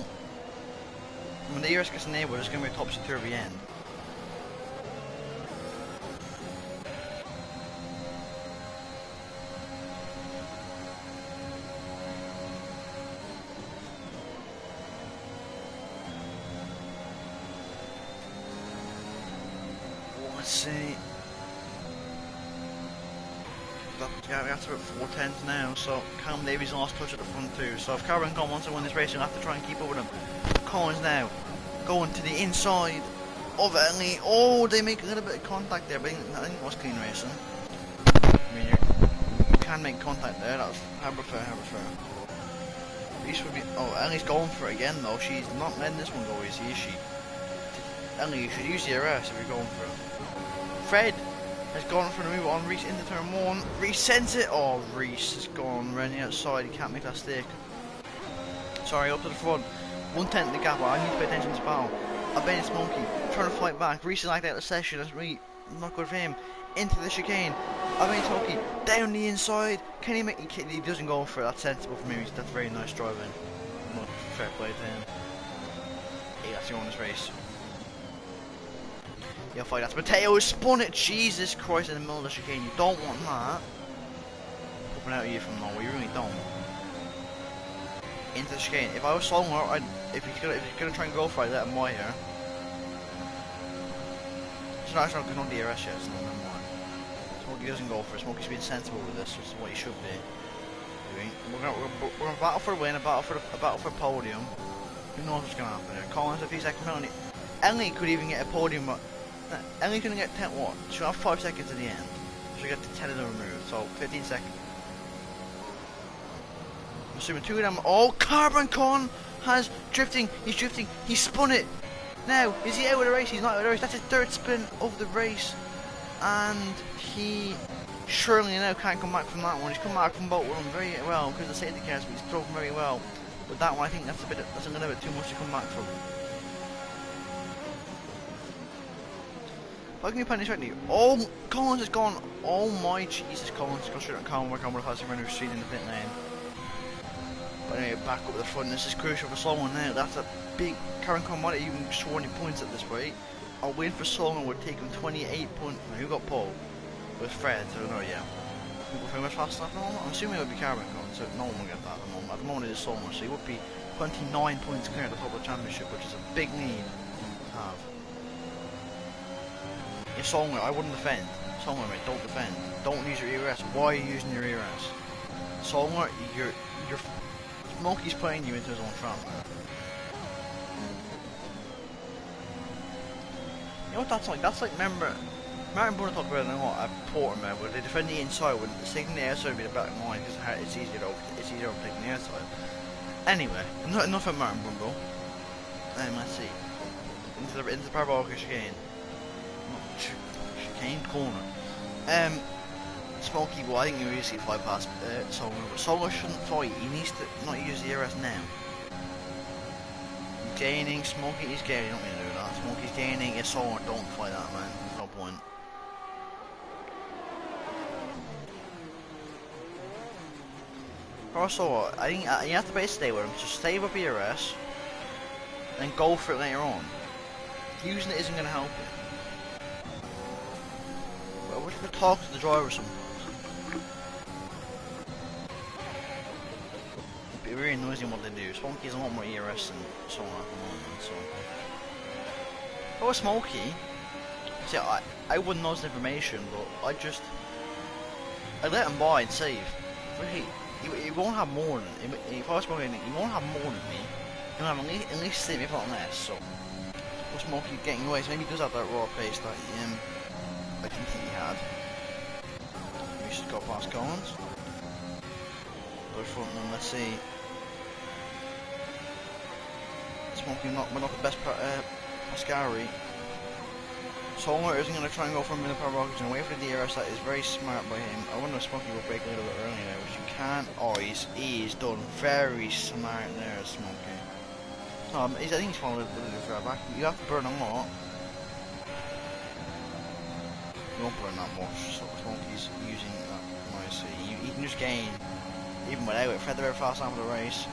when the ERS gets enabled, there's going to be a topsy-turvy end. Let's see. We have to put 4/10 now, so Cam Davies lost touch at the front too. So if Cameron Conn wants to win this race, he'll have to try and keep up with him. Collins now going to the inside of Ellie. Oh, they make a little bit of contact there, but I think it was clean racing. I mean, you can make contact there. That was Harbour Fair. Would be. Oh, Ellie's going for it again though. She's not letting this one go easy, is she? Ellie, you should use the RS if you're going for it. Fred has gone for the move on Reese into turn 1. Reese sends it. Oh, Reese has gone running outside. He can't make that stick. Sorry, up to the front. 1/10 the gap. I need to pay attention to this battle. Albania Smokey trying to fight back. Reese is like that at the session. That's really not good for him. Into the chicane. Albania Smokey down the inside. Can he make? He doesn't go for it. That's sensible from him. That's very nice driving. Not fair play to him. He has to go on this race. Yeah, fight that. Mateo spun it. Jesus Christ, in the middle of the chicane. You don't want that. Popping out of you from nowhere. You really don't. Into the chicane. If I was Solomon, if he's gonna try and go for it, let him wire here. It's not actually not the DRS yet, so no, never mind. Smokey doesn't go for it. Smokey's being sensible with this, which is what he should be doing. We're gonna battle for a win, a battle for a podium. Who knows what's gonna happen here? Collins, a few seconds penalty. Ellie could even get a podium. Ellie's gonna get 10 what? She'll have 5 seconds at the end. She'll get the 10 of them removed, so 15 seconds. I'm assuming 2 of them. Oh, Carbon Con has drifting. He's drifting. He spun it. Now, is he out of the race? He's not out of the race. That's his 3rd spin of the race. And he surely now can't come back from that one. He's come back from both of them very well because the safety cars, but he's drove very well. But that one, I think that's a little bit too much to come back from. How can you plan this right now? Oh, Collins is gone. Oh my Jesus, Collins goes straight on Colin. We're going to pass him around the street in the pit lane. But anyway, back up the front. This is crucial for Solomon now. That's a big current commodity. Even score any points at this rate. A win for Solomon would take him 28 points. Who got pole? It was Fred. I don't know yet. People think much fast enough at the moment. I'm assuming it would be Caravan Con, so no one will get that at the moment. At the moment it is Solomon, so he would be 29 points clear at the top of the championship, which is a big lead to have. Yeah, Solomon, I wouldn't defend. Solomon, mate, don't defend. Don't use your ERS. Why are you using your ERS? Solomon, you're Smokey's playing you into his own trap, man. You know what that's like? That's like, remember, Martin Brunner talked about it a lot at Portsmouth, where they defend the inside, when taking the outside would be the better line, because it's easier to overtake the outside. Anyway, enough of Martin Brunner. Let's see. Into the parabolic chicane. Chicane corner. Smokey, well, I think you usually fly past Solomon, but Solomon shouldn't fight. He needs to not use the ERS now. He's gaining, Smokey is gaining. Don't need to do that. Smokey's gaining. It's Solomon, don't fight that, man. There's no point. Also, I think you have to basically stay with him. Just stay with ERS, then go for it later on. Using it isn't going to help you. Well, we're going to talk to the driver or something. It really annoys me what they do. Smokey has a lot more ERS than someone at the moment, so. If I was Smokey, see, I wouldn't know this information, but I'd let him buy and save. Really, he won't have more than, if I was Smokey, he won't have more than me. He'll have at least save, if not less, so. With Smokey getting away, so maybe he does have that raw pace that I didn't think he had. We should go past Collins. Go front one, let's see. Smokey we're not the best Pascari. Solomon isn't going to try and go for a minute power rocket and away for the DRS. That is very smart by him. I wonder if Smokey will break a little bit early now, which you can't. Oh, he's done very smart there, Smokey. I think he's falling a little bit further back. You have to burn a lot. You won't burn that much, so Smokey's using that nicely. You can just gain, even without it. Fred the very fast after the race.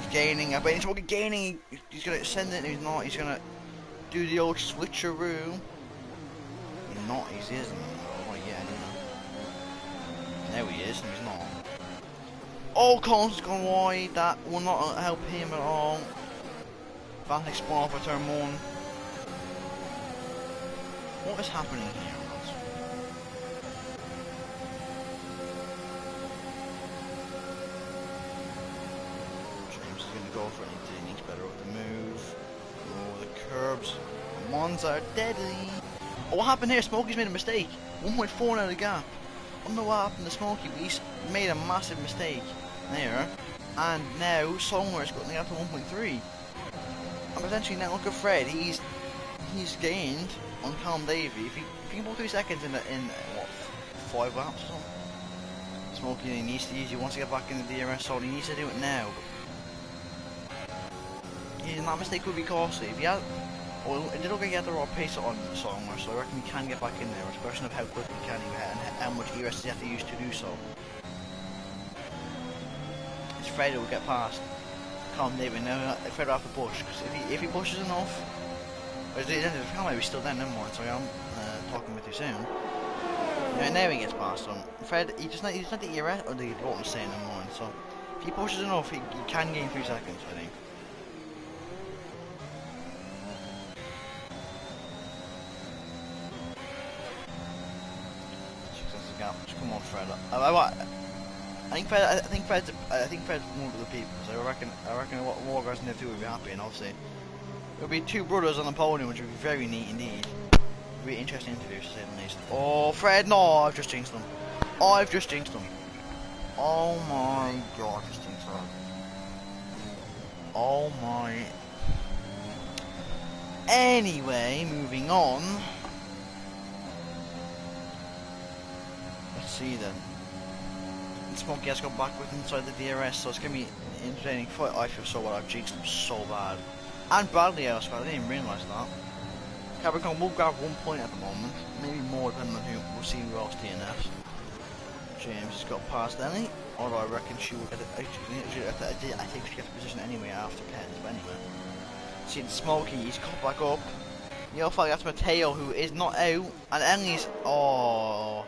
He's gaining, I bet he's Smokey gaining. He's going to send it, and he's not. He's going to do the old switcheroo. He's not, he isn't. Oh, yeah, now he is, and he's not. Oh, Collins has gone wide. That will not help him at all. Vantic spawn for turn one. What is happening here, lads? James is going to go for it. He needs better with the move. Oh, the curbs. The ones are deadly. Oh, what happened here? Smokey's made a mistake. 1.4 now the gap. I don't know what happened to Smokey, but he's made a massive mistake there. And now Somewhere's got the gap to 1.3. And potentially now look at Fred. He's gained on Calm Davy. If he can pull 3 seconds in what, 5 laps or something. Smokey needs to use. He wants to get back in the DRS, so he needs to do it now. That mistake would be costly. If he had, well, it did look like he had the raw pace on Somewhere, so I reckon he can get back in there. It's a question of how quickly can he get and how much ERS does he have to use to do so. It's Fred who will get past Calm David now. Fred will have to push, because if he pushes enough, or maybe he's still there, never mind, sorry, I'm talking a bit too soon. Now he gets past him. Fred, he's not the ERS, or the what I'm saying, never mind, so if he pushes enough, he can gain 3 seconds, I think. Come on, Fred. I think Fred's one of the people. So I reckon what more guys in there too would be happy, and obviously it'll be 2 brothers on the podium, which would be very neat indeed. It'll be an interesting interview to say the least. Oh, Fred! No, I've just jinxed him. I've just jinxed him. Oh my God, just jinxed him. Oh my. Anyway, moving on. See then. Smokey has got back with inside the DRS, so it's gonna be an entertaining fight. I feel so bad. I've jinxed him so bad, and badly else, but I didn't even realise that. Capricorn will grab 1 point at the moment, maybe more depending on who we'll see who else DNFs. James has got past Ellie, although I reckon she will get it. I think she gets a position anyway after Pens, but anyway. See Smokey, he's caught back up. You'll find that's Mateo, who is not out, and Ellie's. Oh,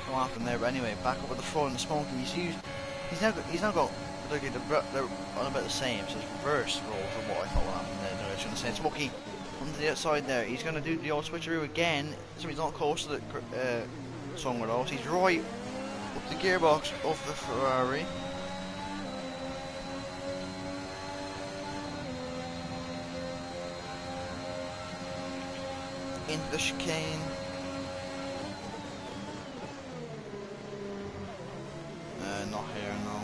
what happened there? But anyway, back up at the front. Smokey, he's now got. They're on about the same, so it's reverse roles of what I thought would happen there. No, I shouldn't say. Smokey onto the outside there. He's gonna do the old switcheroo again. So he's not close to the song with us. He's right up the gearbox of the Ferrari. Into the chicane. Not here, no.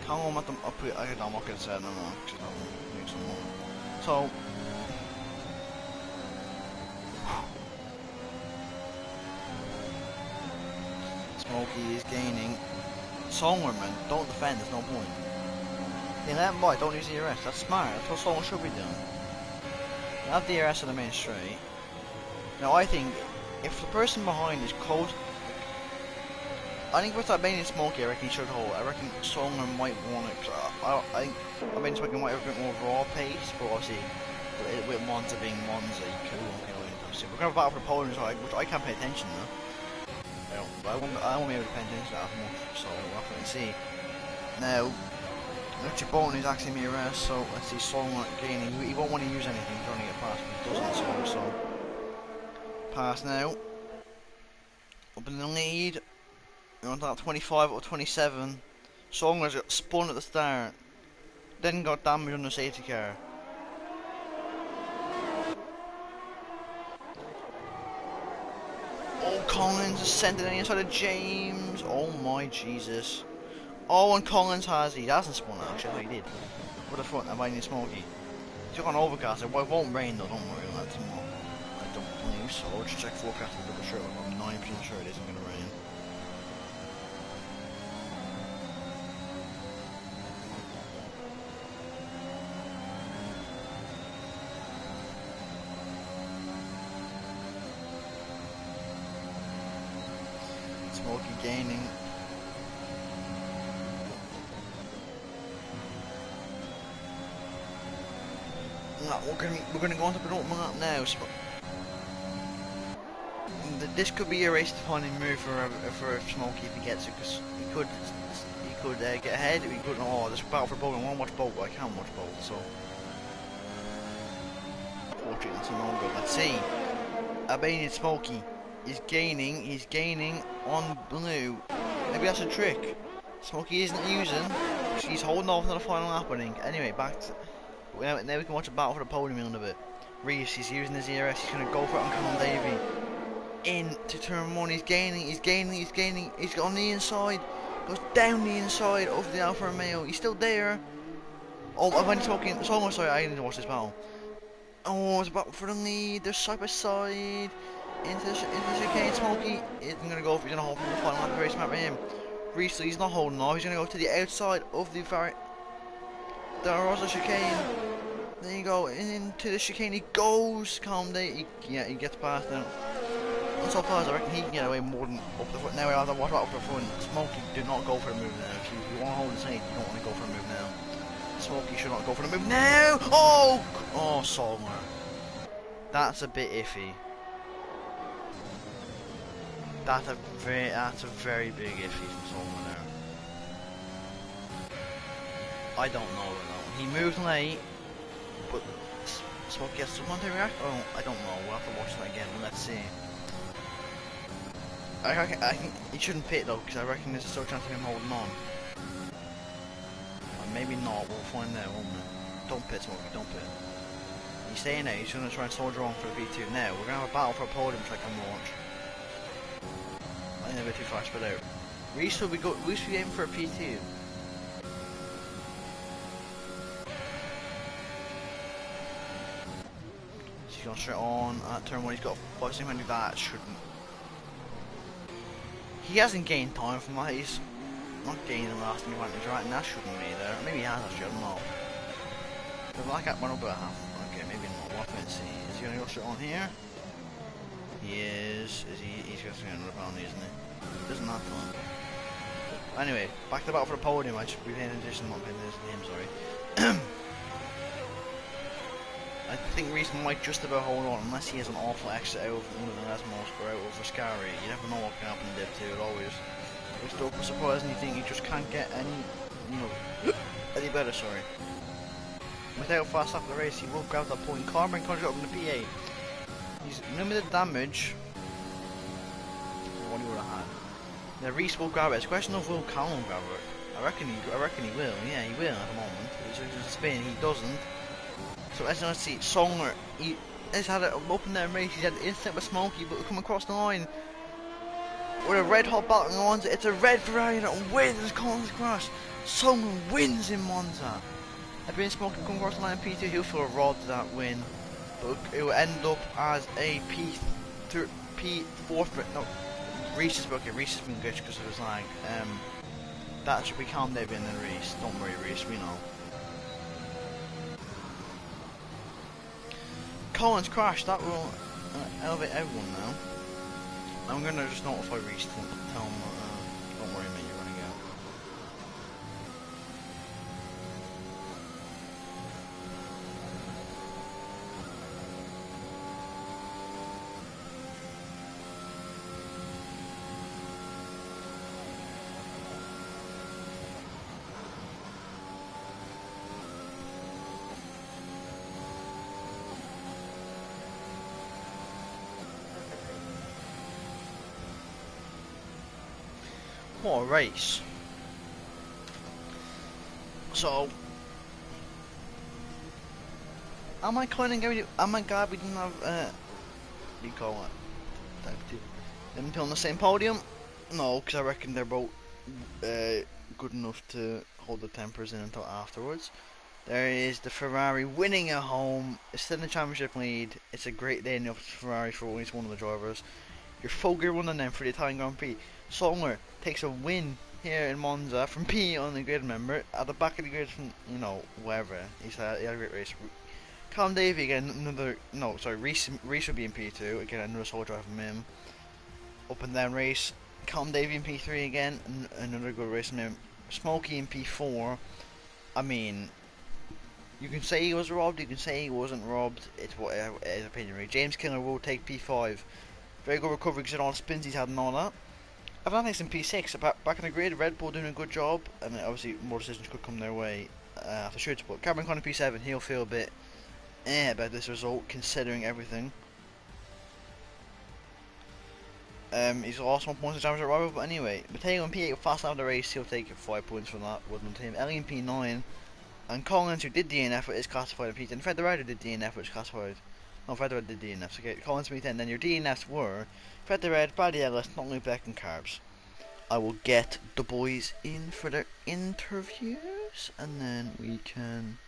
Can't go at them up here. I'm not gonna say no, because I need some more. So. Smokey is gaining. Songerman, don't defend, there's no point. The 11 by, don't use the DRS, that's smart, that's what someone should be doing. You have DRS on the main straight. Now I think, if the person behind is close, I think with that Bane and Smokey, I reckon he should hold. I reckon Songerman might want it, cause I think Smokey might have a bit more raw pace, but obviously, with Monza being Monza, you could we're going to have a battle for the podium, which I can't pay attention to. I won't be able to pay attention to that much, so we'll have to see. Now, Richard Bolton is actually DRS, so let's see Solomon gaining. He won't want to use anything trying to get past, but he doesn't, so pass now. Up in the lead. We're on that 25 or 27. Songer's got spun at the start, then got damaged on the safety car. Oh, Collins has sent it inside of James. Oh my Jesus. Oh, and Collins he hasn't spun actually, I thought he did. With the front, I'm buying Smokey. He's got an overcast, it won't rain though, don't worry about that tomorrow. I don't believe so, I'll just check forecast to double sure, I'm 9% sure it isn't going to rain. Smokey gaining. No, we're gonna go on to the penultimate lap now. This could be a race defining move for Smokey if he gets it, because he could get ahead. He could. Oh, this battle for both. I want to watch both, but I can't watch both. So, fortunately, it's no good. Let's see. Albanian Smokey. He's gaining on blue. Maybe that's a trick. Smokey isn't using. He's holding off until the final lap, I think. Anyway, back to. Now we can watch a battle for the podium in a bit. Reese, he's using his ERS. He's going to go for it on Colin Davey. Into turn 1. He's gaining. He's got on the inside. Goes down the inside of the Alfa Romeo. He's still there. Oh, I'm only talking. It's almost sorry. I didn't watch this battle. Oh, it's a battle for the lead. They're side by side. Into the chicane. Smokey isn't going to go for it. He's going to hold for the final lap. Very smart for him. Reese, he's not holding off. He's going to go to the outside of the Rosa chicane. There you go. Into the chicane he goes. Calm down. He gets past now. And so far, I reckon he can get away more than up the front. Now we have to watch out up the front. Smokey, do not go for a move now. If you want to hold the side, you don't want to go for a move now. Smokey should not go for the move now. Oh, Solmer. That's a bit iffy. That's a very big iffy from Solmer there. I don't know though. He moved late, but Smokey has someone to react. Oh, I don't know. We'll have to watch that again. Let's see. I think he shouldn't pit though, because I reckon there's still a chance of him holding on. Or maybe not. We'll find out, won't we? Don't pit, Smokey. Don't pit. He's staying there. He's going to try and soldier on for a P2. Now we're going to have a battle for a podium so I can launch. I think they're a bit too far spread out. Reese will be aiming for a P2. He's going straight on at turn 1. He's got 5 seconds. That shouldn't. He hasn't gained time from that. He's not gaining the lasting advantage, right? And that shouldn't be there. Maybe he has actually. I don't know. But like that one up at half. Let's see. Is he gonna go straight on here? He is. Is he? He's just gonna rip on, isn't he? Doesn't have to. Anyway, back to the battle for the podium. I should be paying attention, not paying attention to him. Sorry. I think Reese might just about hold on, unless he has an awful exit out of one of the Lesmos or out over Scary. You never know what can happen in Div 2. It always. It's still surprising. You think you just can't get any, you know, any better. Sorry. Without fast after the race, he will grab that point. Carmen comes up in the PA. He's limited damage. What he would have had. Now Reese will grab it. It's a question of will Callum grab it. I reckon he will. Yeah, he will at the moment. He's just spin. He doesn't. So as you see, Songer, he has had it up in that race. He's had the instant with Smokey, but come across the line with a red hot battle in Monza. It's a red Ferrari that wins Collins Crash. Songer wins in Monza. If being Smokey come across the line in P2, he'll feel robbed of that win, but it will end up as a P4. No, Reese is okay. Reese has been good because it was like that should be calm David and then Reese. Don't worry, Reese. We know. Collins Crash, that will elevate everyone now. I'm gonna just notify Reese to tell him, don't worry mate, you're gonna go. What a race. So am I glad we didn't have what do you call it? Them two on the same podium? No, because I reckon they're both good enough to hold the tempers in until afterwards. There is the Ferrari winning at home. It's still in the championship lead. It's a great day enough for Ferrari for at least one of the drivers. Your Fogger won on them for the Italian Grand Prix. Songer takes a win here in Monza from P on the grid, remember, at the back of the grid from, you know, wherever. He had a great race. Callum Davey again, Reese will be in P2, again another solo drive from him. Up and down race. Callum Davey in P3 again, another good race from him. Smokey in P4. I mean, you can say he was robbed, you can say he wasn't robbed, it's whatever his opinion really. James Killer will take P5. Very good recovery because of all the spins he's had and all that. Atlantic's in P6, back in the grid, Red Bull doing a good job, and obviously more decisions could come their way after shoots, but Cameron Conner P7, he'll feel a bit about this result considering everything. He's lost 1 point in damage at rival, but anyway, Mateo in P8 fast out of the race, he'll take 5 points from that, Woodland team. Ellie in P9, and Collins, who did DNF, is classified in P10, and Federer did DNF, which is classified. No, Federer did DNF, so okay, Collins P10, then your DNFs were Federer, Brady Ellis, Nottingham Beck, and Carbs. I will get the boys in for their interviews, and then we can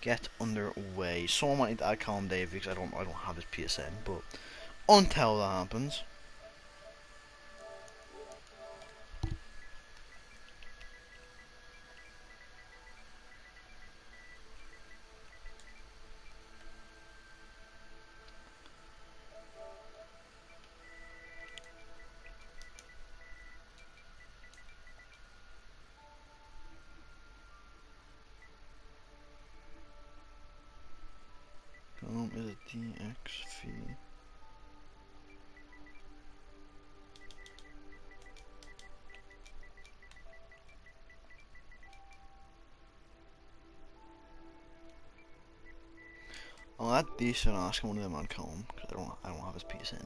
get underway. Someone might need to add Colin Dave because I don't have his PSN, but until that happens. Is it DX fee? I'll add decent and ask one of them on Colin because I don't have his PSN.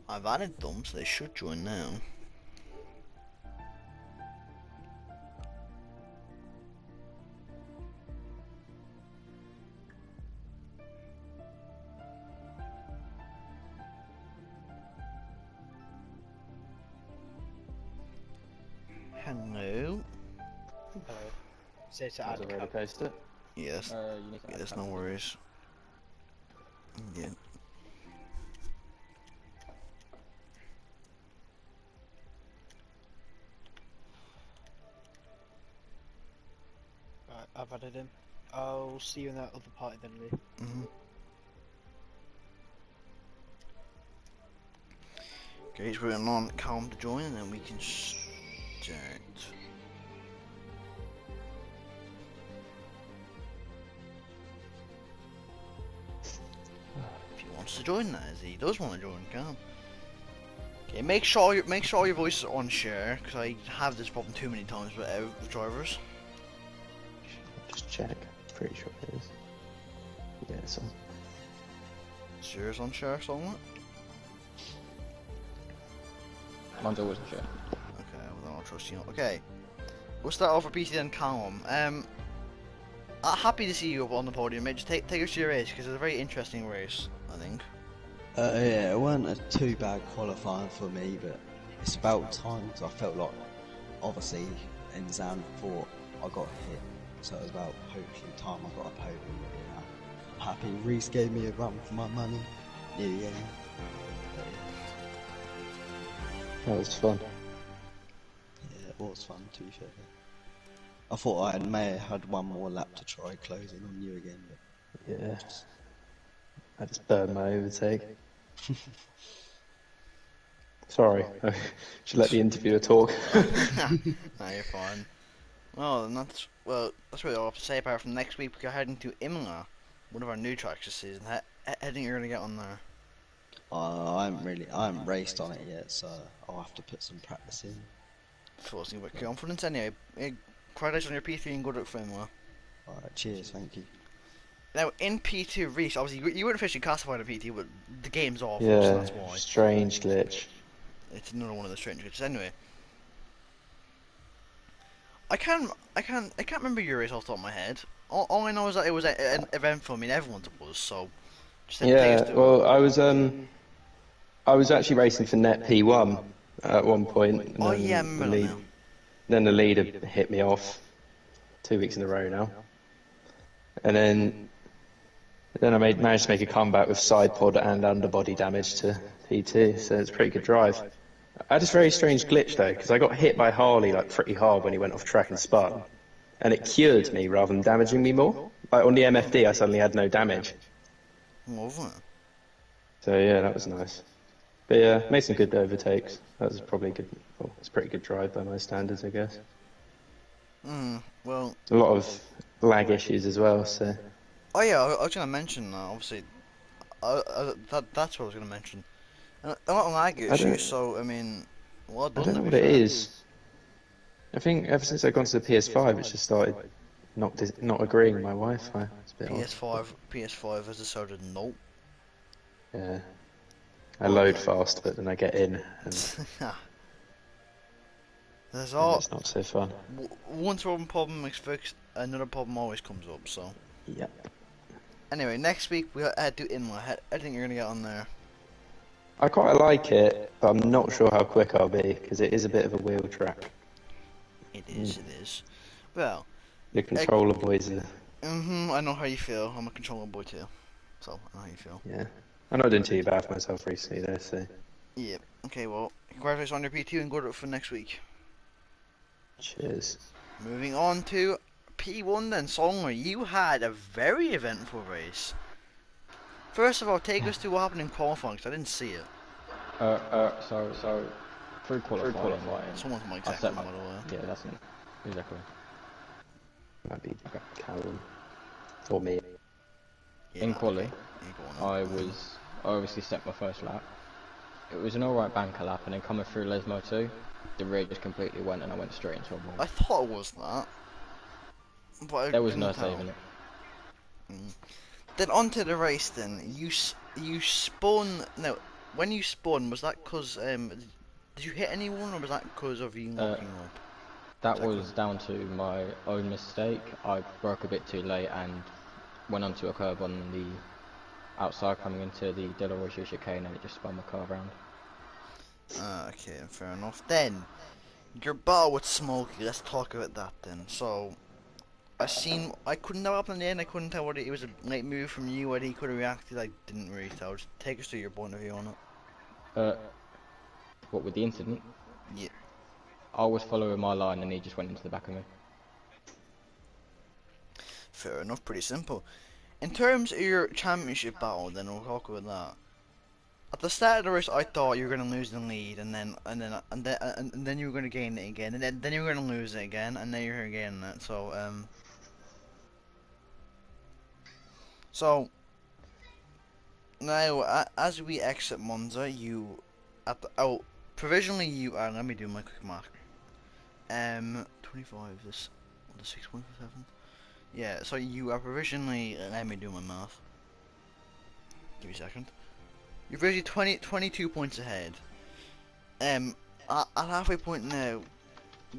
I've added them, so they should join now. Hello. Say to That's a add roller cup. coaster. Yes. You need to add Yes, cup. no worries. Yeah. Right, I've added him. I'll see you in that other party then, Lee. Okay, it's waiting on Calm to join and then we can start. If he wants to join that, as he does want to join, Calm. Okay, make sure your voice is on share, because I have this problem too many times with drivers. Just check. Pretty sure it is. Yeah, it's on. Share's on share somewhere? Mine's always on share. Okay, well then I'll trust you. Okay, we'll start off with PC then Callum. Happy to see you up on the podium, mate. Just take us to your race, because it's a very interesting race, I think. Yeah, it weren't a too bad qualifying for me, but it's about time, because I felt like, obviously, in Zan 4, I got hit, so it was about, hopefully, time I got a podium, but yeah, I'm happy. Reese gave me a run for my money, yeah. That was fun. Yeah, it was fun, to be fair. I thought I may have had one more lap to try closing on you again, but... Yeah. I just burned my overtake. Sorry, I should let the interviewer talk. Nah, you're fine. Well, that's really all I have to say apart from next week. We're heading to Imola, one of our new tracks this season. How do you think you're gonna get on there? I haven't raced on it yet, so I'll have to put some practice in. Forcing with confidence anyway. Congratulations on your P3 and good luck for Imola. Alright, cheers, thank you. Now, in P2 Reese, obviously you weren't officially classified in P2, but the game's off, so Yeah, that's why. strange glitch. It's another one of the strange glitches. Anyway, I can't remember your race off the top of my head. All I know is that it was an event for me, and everyone's was. So, just take us Yeah, through well, I was actually racing for net P1 at one point, and Oh then yeah, I the remember lead, now. then the leader hit me off 2 weeks in a row now, and then I managed to make a comeback with side pod and underbody damage to P2, so it's a pretty good drive. I had this very strange glitch though, because I got hit by Harley like pretty hard when he went off track and spun, and it cured me rather than damaging me more. Like on the MFD, I suddenly had no damage. Lovely. So yeah, that was nice. But yeah, made some good overtakes. That was probably good. Well, it's a pretty good drive by my standards, I guess. Well. A lot of lag issues as well. So. Oh yeah, I was gonna mention obviously. That's what I was gonna mention. A lot of lag issues. So I mean, well I done. don't To know be what it fair. is. I think ever since I've gone to the PS5, it's just started not agreeing with my Wi-Fi. It's a bit odd. PS5 has decided no. Yeah. I load fast, but then I get in, and There's it's not so fun. Once one problem is fixed, another problem always comes up. So. Yep. Anyway, next week we head to Imola. I think you're gonna get on there. I quite like it, but I'm not sure how quick I'll be, because it is a bit of a wheel track. It is. Well. The controller boys are... I know how you feel. I'm a controller boy too. So, I know how you feel. Yeah. I'm not doing too bad for myself recently though, so... Yeah. Okay, well, congratulations on your P2 and good luck for next week. Cheers. Moving on to P1 then, Songer. You had a very eventful race. First of all, take us through what happened in qualifying, because I didn't see it. So through qualifying, Someone's mic I exactly, set by my, the way. yeah, that's it. Exactly. Might be Callum. Or me. Yeah, In quali, okay. Yeah, go on then. I obviously set my first lap. It was an alright banker lap, and then coming through Lesmo 2, the rear just completely went and I went straight into a wall. I thought it was that. But There was no saving it. Then onto the race then. You spun... No, when you spun, was that because... did you hit anyone, or was that because of you locking up? That was down to my own mistake. I broke a bit too late and went onto a curb on the outside coming into the Delaware chicane, and it just spun my car around. Okay, fair enough. Then, Your battle with Smokey, let's talk about that then. So, I couldn't know what happened in the end, I couldn't tell whether it was a late move from you, whether he could have reacted, I didn't really tell. Just take us through your point of view on it. Uh, what with the incident? Yeah. I was following my line and he just went into the back of me. Fair enough, pretty simple. In terms of your championship battle, then we'll talk about that. At the start of the race, I thought you were gonna lose the lead, and then you were gonna gain it again, and then you were gonna lose it again, and then you're gaining it. So now as we exit Monza, you at the provisionally you are. Let me do my quick math. 25 this the 6.7. Yeah, so you are provisionally. Let me do my math. Give me a second. You're provisionally 22 points ahead. At halfway point now,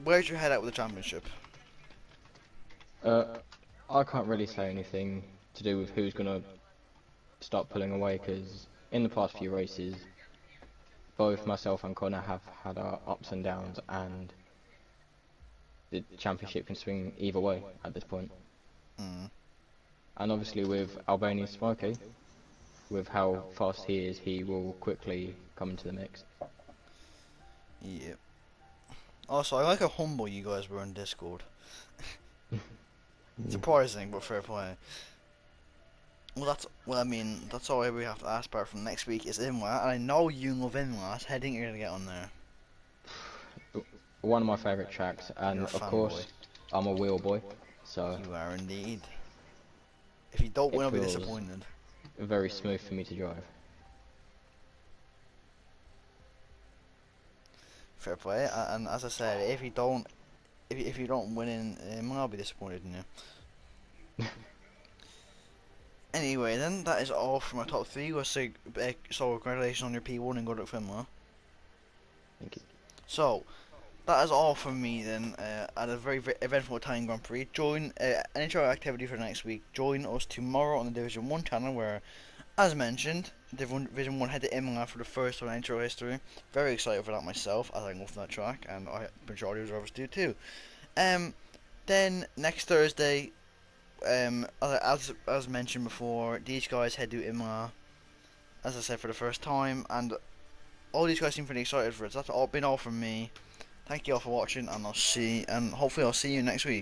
where's your head at with the championship? I can't really say anything to do with who's gonna start pulling away because in the past few races, both myself and Connor have had our ups and downs, and the championship can swing either way at this point. Mm. And obviously with Albanian Smokey, with how fast he is, he will quickly come into the mix. Yeah. Also, I like how humble you guys were in Discord. Surprising, but fair play. I mean, that's all we have to ask about from next week is Inla, and I know you love Inla. How do you think you're gonna get on there? One of my favourite tracks, and You're a of fanboy. course, I'm a wheel boy, so You are indeed. If you don't win, it I'll be feels disappointed. very smooth for me to drive. Fair play. And as I said, if you don't win in, I'll be disappointed in you. Anyway, then that is all for my top three. So congratulations on your P1 and good luck for Imla. Thank you. So that is all from me then. At a very eventful Italian Grand Prix. Join an intro activity for next week. Join us tomorrow on the Division 1 channel where, as mentioned, Division 1 head to Imola for the first time in intro history. Very excited for that myself, as I love that track, and I majority of the drivers do too. Then next Thursday, as mentioned before, these guys head to Imola, as I said, for the first time, and all these guys seem pretty excited for it. So that's been all from me. Thank you all for watching, and hopefully I'll see you next week.